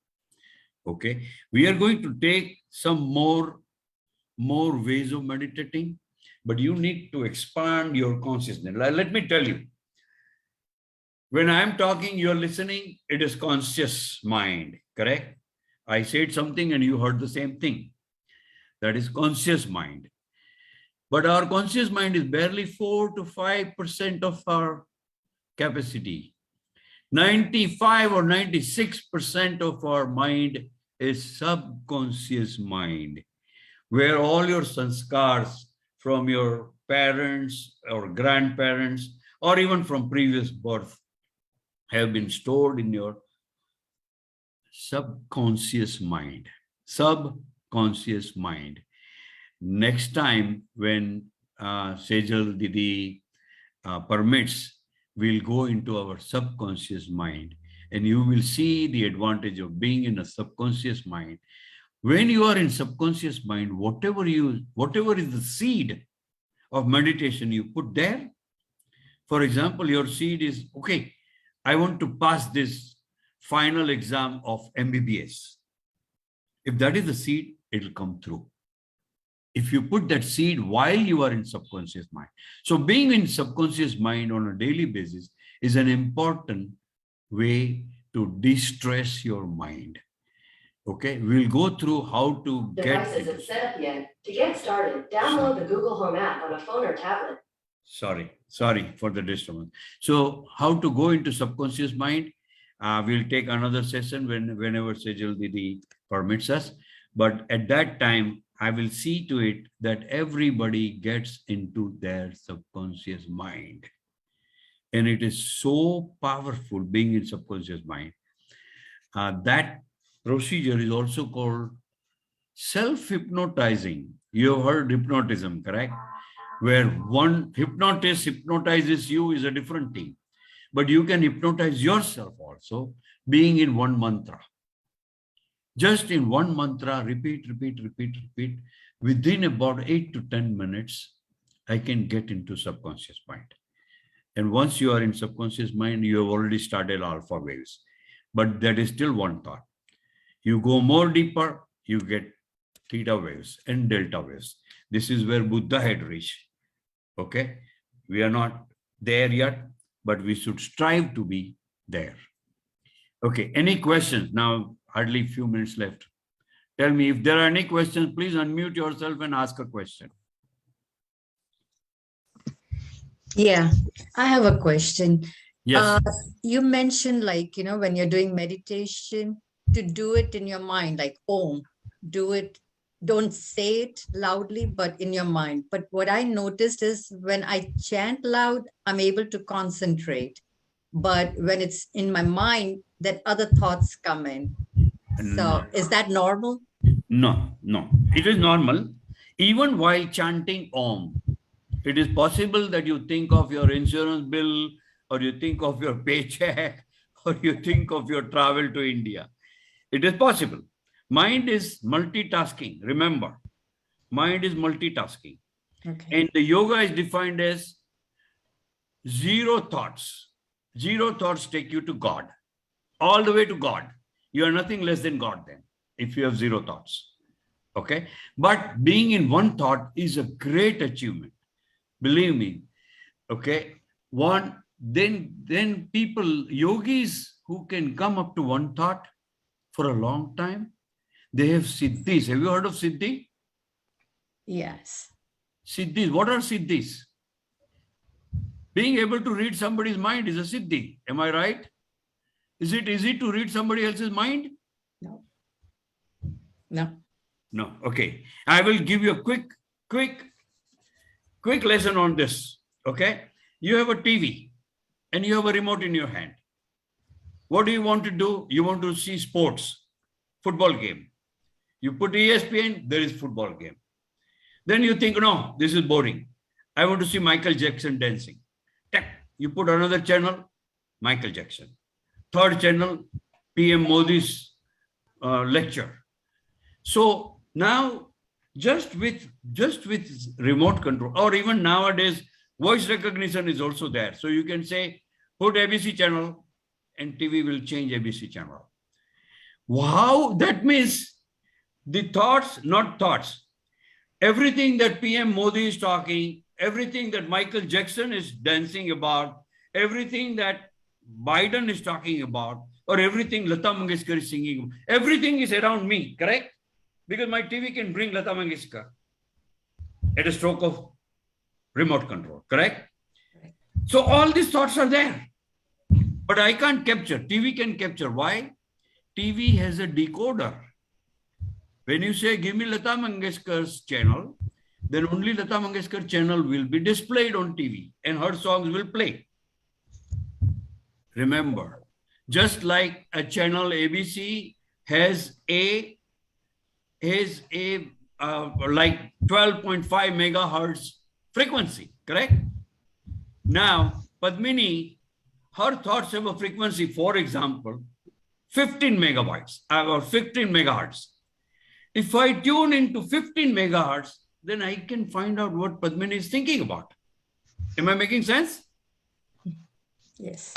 Okay. We are going to take some more ways of meditating, but you need to expand your consciousness. Let me tell you, when I'm talking, you're listening, it is conscious mind, correct? I said something and you heard the same thing. That is conscious mind. But our conscious mind is barely 4 to 5% of our capacity. 95 or 96% of our mind is subconscious mind, where all your sanskars from your parents or grandparents or even from previous birth have been stored in your subconscious mind. Subconscious mind. Next time when Sejal Didi permits, we'll go into our subconscious mind and you will see the advantage of being in a subconscious mind. When you are in subconscious mind, whatever is the seed of meditation you put there, for example, your seed is, okay, I want to pass this final exam of MBBS. If that is the seed, it will come through. If you put that seed while you are in subconscious mind. So being in subconscious mind on a daily basis is an important way to de-stress your mind. Okay, we'll go through how to Device isn't set up yet. To get started, download the Google Home app on a phone or tablet. Sorry for the disturbance. So how to go into subconscious mind? We'll take another session whenever Sejal Didi permits us. But at that time, I will see to it that everybody gets into their subconscious mind. And it is so powerful being in subconscious mind. That procedure is also called self-hypnotizing. You have heard hypnotism, correct? Where one hypnotist hypnotizes you is a different thing. But you can hypnotize yourself also, being in one mantra. Just in one mantra, repeat. Within about 8 to 10 minutes, I can get into subconscious mind. And once you are in subconscious mind, you have already started alpha waves. But that is still one thought. You go more deeper, you get theta waves and delta waves. This is where Buddha had reached. Okay? We are not there yet, but we should strive to be there. Okay, any questions? Now, hardly a few minutes left. Tell me if there are any questions, please unmute yourself and ask a question. Yeah, I have a question. Yes. You mentioned, like, when you're doing meditation, to do it in your mind, like Om, do it, don't say it loudly, but in your mind. But what I noticed is when I chant loud, I'm able to concentrate. But when it's in my mind, that other thoughts come in. So is that normal? No, no. It is normal. Even while chanting Om, it is possible that you think of your insurance bill, or you think of your paycheck, or you think of your travel to India. It is possible. Mind is multitasking. Remember, mind is multitasking. Okay. And the yoga is defined as zero thoughts. Zero thoughts take you to God, all the way to God. You are nothing less than God then, if you have zero thoughts. Okay. But being in one thought is a great achievement. Believe me. Okay. Then people, yogis who can come up to one thought for a long time, they have siddhis. Have you heard of siddhi? Yes. Siddhis. What are siddhis? Being able to read somebody's mind is a siddhi. Am I right? Is it easy to read somebody else's mind? No. No. No. Okay. I will give you a quick lesson on this. Okay. You have a TV and you have a remote in your hand. What do you want to do? You want to see sports, football game. You put ESPN, there is football game. Then you think, no, this is boring. I want to see Michael Jackson dancing. You put another channel, Michael Jackson. Third channel, PM Modi's lecture. So now, just with remote control, or even nowadays, voice recognition is also there. So you can say, put ABC channel, and TV will change ABC channel. Wow, that means the thoughts, not thoughts. Everything that PM Modi is talking, everything that Michael Jackson is dancing about, everything that Biden is talking about, or everything Lata Mangeshkar is singing, everything is around me, correct? Because my TV can bring Lata Mangeshkar at a stroke of remote control, correct? Correct. So all these thoughts are there, but I can't capture. TV can capture. Why? TV has a decoder. When you say, give me Lata Mangeshkar's channel, then only Lata Mangeshkar channel will be displayed on TV and her songs will play. Remember, just like a channel ABC has a like 12.5 megahertz frequency, correct? Now, Padmini, her thoughts have a frequency, for example, 15 megabytes or 15 megahertz. If I tune into 15 megahertz, then I can find out what Padmini is thinking about. Am I making sense? Yes.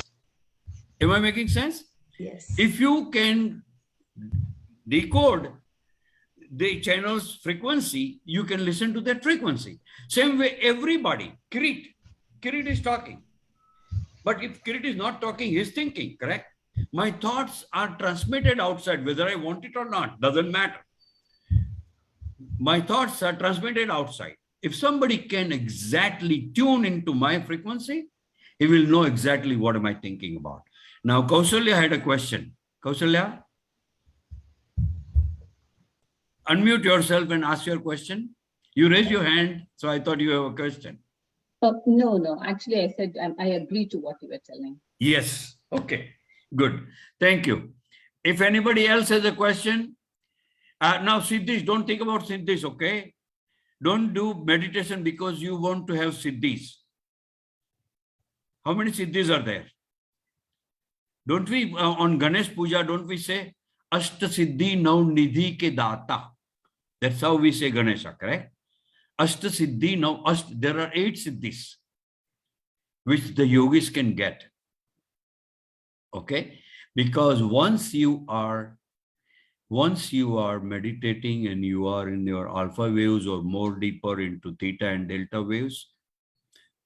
Am I making sense? Yes. If you can decode the channel's frequency, you can listen to that frequency. Same way, everybody, Kirit is talking. But if Kirit is not talking, he's thinking, correct? My thoughts are transmitted outside, whether I want it or not, doesn't matter. My thoughts are transmitted outside. If somebody can exactly tune into my frequency, he will know exactly what am I thinking about. Now, Kausalya had a question. Kausalya, unmute yourself and ask your question. You raised your hand, so I thought you have a question. No. Actually, I said I agree to what you were telling. Yes. Okay. Good. Thank you. If anybody else has a question, now Siddhis, don't think about Siddhis, okay? Don't do meditation because you want to have Siddhis. How many Siddhis are there? Don't we, on Ganesh Puja, don't we say, Ashta Siddhi Nau Nidhi Ke Data? That's how we say Ganesha, correct? Ashta Siddhi Nau, there are 8 Siddhis. which the yogis can get. Okay? Because once you are meditating and you are in your alpha waves or more deeper into theta and delta waves,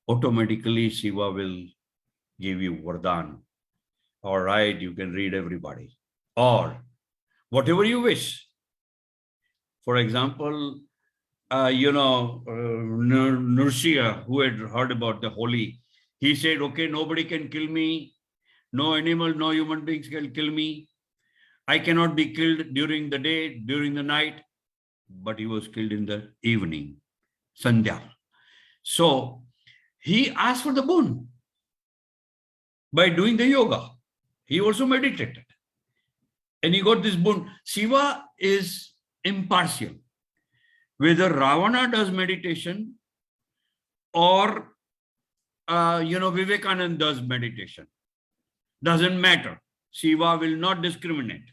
automatically Shiva will give you Vardhan. All right, you can read everybody. Or whatever you wish. For example, Nursia, who had heard about the holy, he said, okay, nobody can kill me. No animal, no human beings can kill me. I cannot be killed during the day, during the night, but he was killed in the evening, Sandhya. So he asked for the boon by doing the yoga. He also meditated. And he got this boon. Shiva is impartial. Whether Ravana does meditation or, Vivekananda does meditation, doesn't matter. Shiva will not discriminate.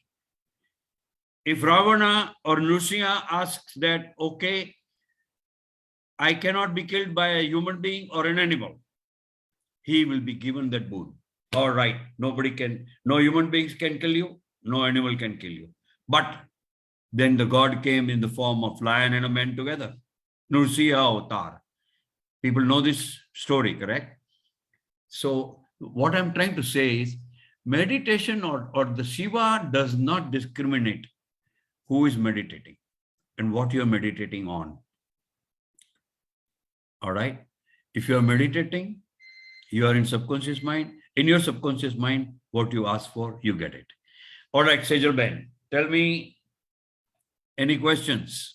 If Ravana or Nrsimha asks that, okay, I cannot be killed by a human being or an animal, he will be given that boon. All right, no human beings can kill you, no animal can kill you. But then the God came in the form of lion and a man together. Nrsimha Avatar. People know this story, correct? So what I'm trying to say is meditation or the Shiva does not discriminate who is meditating and what you're meditating on. All right. If you are meditating, you are in subconscious mind. In your subconscious mind, what you ask for, you get it. All right, Sejal Ben, tell me any questions?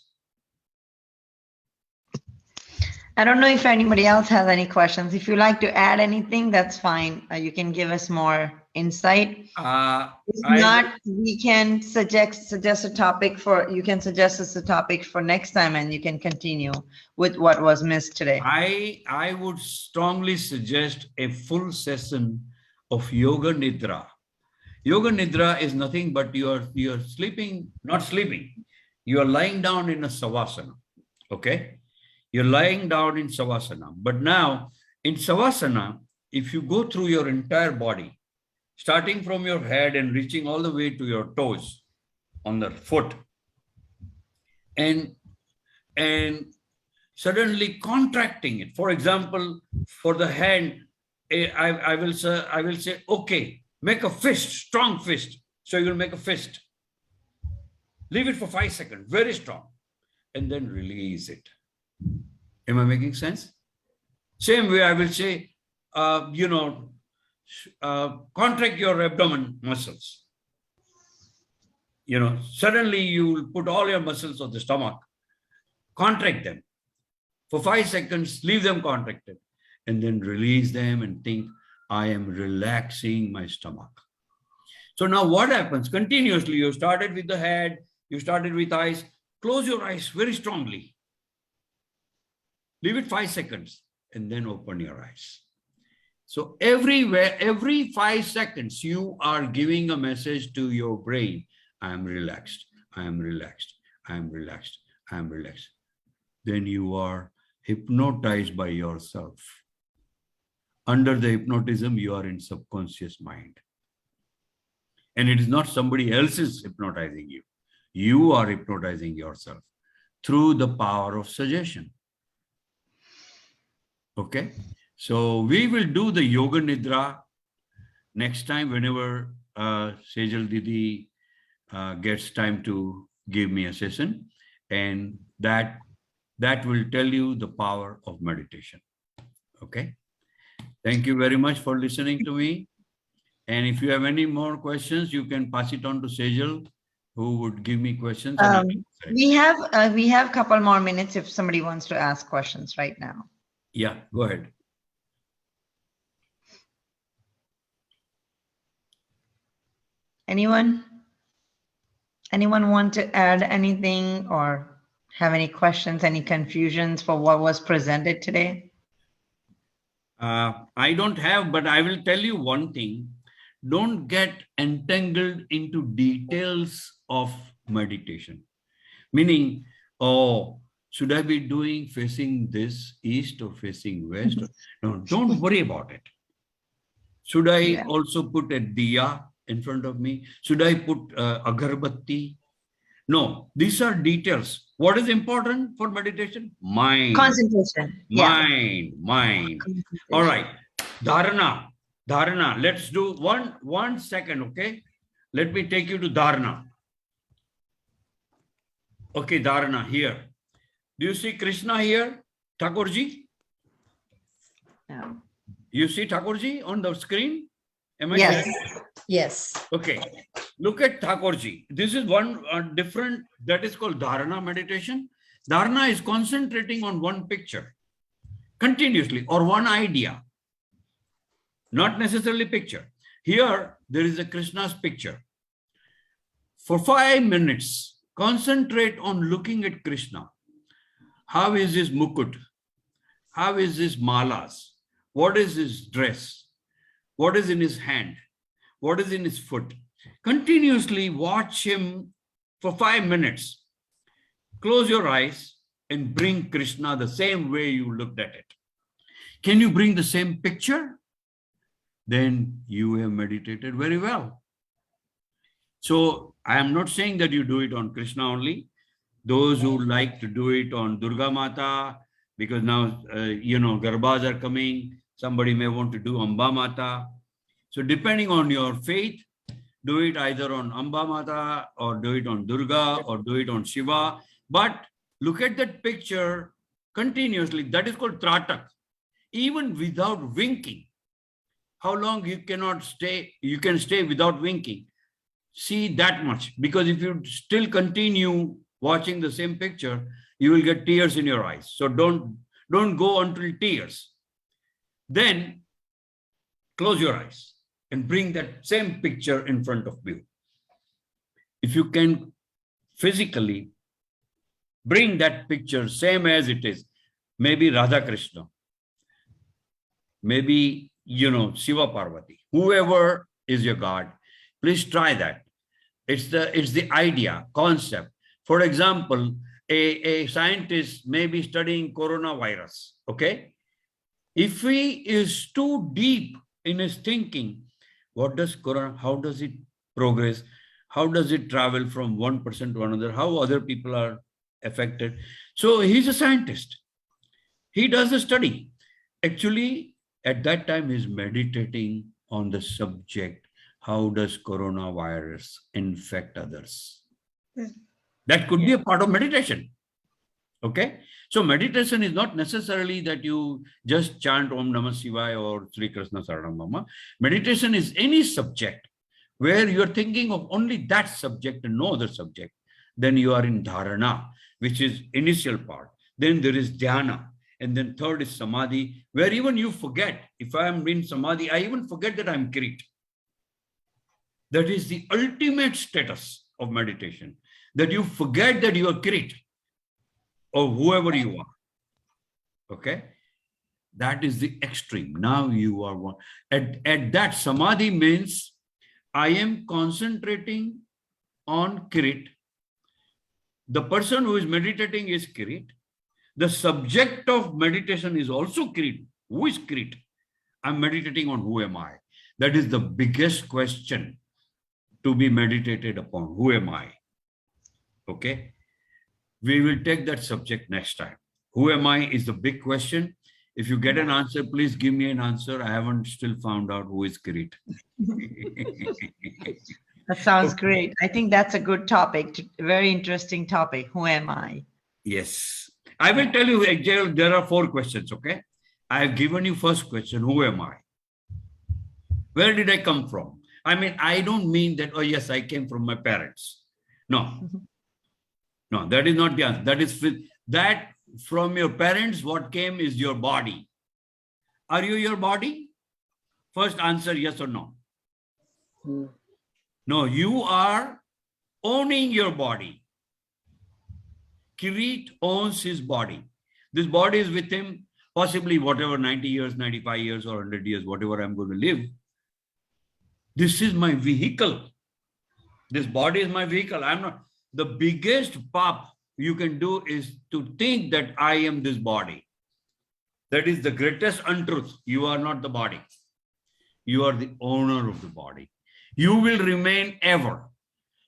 I don't know if anybody else has any questions. If you like to add anything, that's fine. You can give us more insight. If not, we can suggest a topic you can suggest us a topic for next time and you can continue with what was missed today. I would strongly suggest a full session of Yoga Nidra. Yoga Nidra is nothing but you are sleeping, not sleeping. You are lying down in a Savasana. Okay? You're lying down in Savasana. But now in Savasana, if you go through your entire body, starting from your head and reaching all the way to your toes on the foot, and suddenly contracting it. For example, for the hand, I will say, okay, make a fist, strong fist. So you'll make a fist. Leave it for 5 seconds, very strong, and then release it. Am I making sense? Same way I will say, contract your abdomen muscles. Suddenly you will put all your muscles of the stomach, contract them for 5 seconds, leave them contracted, and then release them and think, I am relaxing my stomach. So now what happens? Continuously, you started with the head, you started with eyes, close your eyes very strongly. Leave it 5 seconds and then open your eyes. So every 5 seconds, you are giving a message to your brain. I am relaxed. I am relaxed. I am relaxed. I am relaxed. Then you are hypnotized by yourself. Under the hypnotism, you are in subconscious mind. And it is not somebody else is hypnotizing you. You are hypnotizing yourself through the power of suggestion. Okay, so we will do the Yoga Nidra next time whenever Sejal Didi gets time to give me a session, and that will tell you the power of meditation. Okay, thank you very much for listening to me. And if you have any more questions, you can pass it on to Sejal, who would give me questions. We have a couple more minutes if somebody wants to ask questions right now. Yeah, go ahead. Anyone want to add anything or have any questions, any confusions for what was presented today? I don't have, but I will tell you one thing. Don't get entangled into details of meditation. Meaning, oh, Should I be doing facing this east or facing west? No, don't worry about it. Should I also put a diya in front of me? Should I put agarbatti? No, these are details. What is important for meditation? Mind. Concentration. Mind. All right. Dharana. Let's do one second, okay? Let me take you to dharana. Okay, dharana here. Do you see Krishna here? Thakurji? No. You see Thakurji on the screen? Am I Yes. correct? Yes. Okay. Look at Thakurji. This is one different, that is called dharana meditation. Dharana is concentrating on one picture continuously or one idea, not necessarily picture. Here, there is a Krishna's picture. For 5 minutes, concentrate on looking at Krishna. How is his mukut? How is his malas? What is his dress? What is in his hand? What is in his foot? Continuously watch him for 5 minutes. Close your eyes and bring Krishna the same way you looked at it. Can you bring the same picture? Then you have meditated very well. So I am not saying that you do it on Krishna only. Those who like to do it on Durga Mata, because now, Garbhas are coming. Somebody may want to do Amba Mata. So depending on your faith, do it either on Amba Mata or do it on Durga or do it on Shiva. But look at that picture continuously. That is called Tratak. Even without winking. How long you cannot stay? You can stay without winking. See that much. Because if you still continue watching the same picture, you will get tears in your eyes. So don't go until tears. Then close your eyes and bring that same picture in front of you. If you can physically bring that picture same as it is, maybe Radha Krishna, maybe, Shiva Parvati, whoever is your God, please try that. It's the idea, concept. For example, a scientist may be studying coronavirus, okay? If he is too deep in his thinking, how does it progress? How does it travel from one person to another? How other people are affected? So he's a scientist. He does a study. Actually, at that time, he's meditating on the subject. How does coronavirus infect others? That could be a part of meditation. Okay. So meditation is not necessarily that you just chant Om Namah Shivaya or Sri Krishna Saranam Mama. Meditation is any subject where you're thinking of only that subject and no other subject. Then you are in dharana, which is initial part. Then there is dhyana. And then third is samadhi, where even you forget. If I am in samadhi, I even forget that I'm Kirit. That is the ultimate status of meditation. That you forget that you are Kirit. Or whoever you are. Okay? That is the extreme. Now you are one. At that, samadhi means I am concentrating on Kirit. The person who is meditating is Kirit. The subject of meditation is also Kirit. Who is Kirit? I'm meditating on who am I? That is the biggest question to be meditated upon. Who am I? Okay? We will take that subject next time. Who am I is the big question. If you get an answer, please give me an answer. I haven't still found out who is Kirit. That sounds great. I think that's a good topic, very interesting topic. Who am I? Yes. I will tell you, Ajay, there are 4 questions, okay? I have given you first question, who am I? Where did I come from? I mean, I don't mean that, oh yes, I came from my parents. No. No, that is not the answer. That is that from your parents, what came is your body. Are you your body? First answer, yes or no. No, you are owning your body. Kirit owns his body. This body is with him, possibly whatever, 90 years, 95 years, or 100 years, whatever I'm going to live. This is my vehicle. This body is my vehicle. I'm not. The biggest pap you can do is to think that I am this body. That is the greatest untruth. You are not the body. You are the owner of the body. You will remain ever.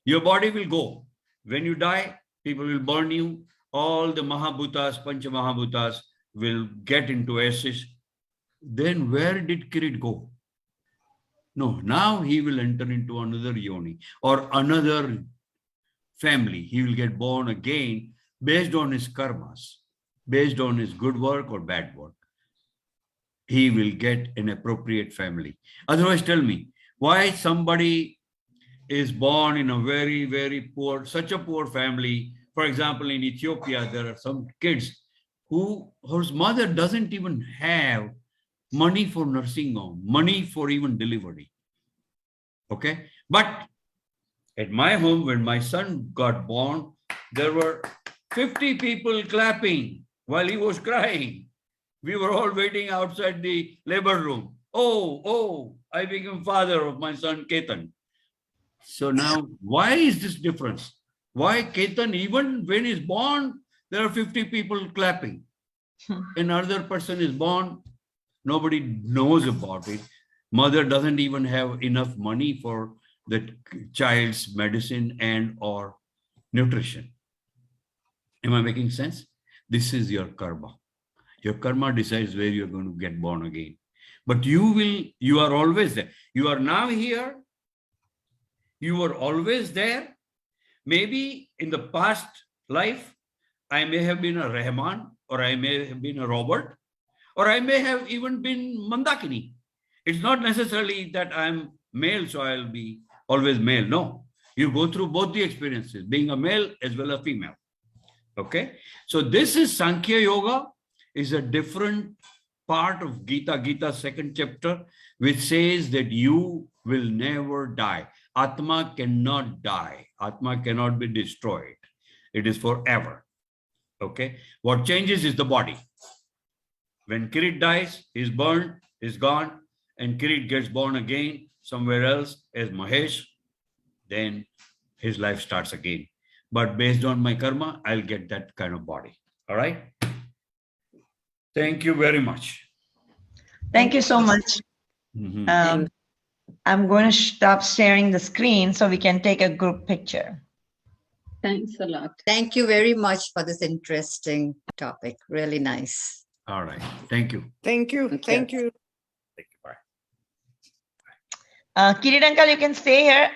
Your body will go. When you die, people will burn you. All the Mahabhutas, Pancha Mahabhutas will get into ashes. Then where did Kirit go? No, now he will enter into another yoni or another family. He will get born again based on his karmas, based on his good work or bad work. He will get an appropriate family. Otherwise, tell me, why somebody is born in a very, very poor, such a poor family. For example, in Ethiopia, there are some kids whose mother doesn't even have money for nursing home, money for even delivery. Okay. But at my home, when my son got born, there were 50 people clapping while he was crying. We were all waiting outside the labor room. Oh, I became father of my son Ketan. So now, why is this difference? Why Ketan, even when he's born, there are 50 people clapping. Another person is born, nobody knows about it. Mother doesn't even have enough money for the child's medicine and or nutrition. Am I making sense? This is your karma. Your karma decides where you're going to get born again. But you are always there. You are now here. You were always there. Maybe in the past life, I may have been a Rahman, or I may have been a Robert, or I may have even been Mandakini. It's not necessarily that I'm male, so I'll be always male. No, you go through both the experiences, being a male as well as female. Okay, so this is Sankhya Yoga, is a different part of Gita 2nd chapter, which says that you will never die. Atma cannot die. Atma cannot be destroyed. It is forever. Okay. What changes is the body. When Kirit dies, he's burned, he's gone, and Kirit gets born again somewhere else as Mahesh, then his life starts again. But based on my karma, I'll get that kind of body. All right. Thank you very much. Thank you so much. Mhm. I'm going to stop sharing the screen so we can take a group picture. Thanks a lot. Thank you very much for this interesting topic. Really nice. All right. Thank you. Thank you. Okay. Thank you. Thank you. Bye. Kirit uncle, you can stay here.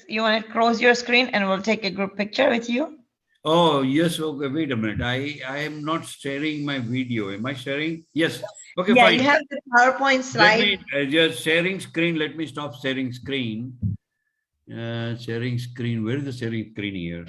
You want to close your screen and we'll take a group picture with you. Oh, yes. Okay. Wait a minute. I am not sharing my video. Am I sharing? Yes. Okay, Yeah, fine. you have the PowerPoint Let slide. me just sharing screen. Let me stop sharing screen. Sharing screen. Where is the sharing screen here?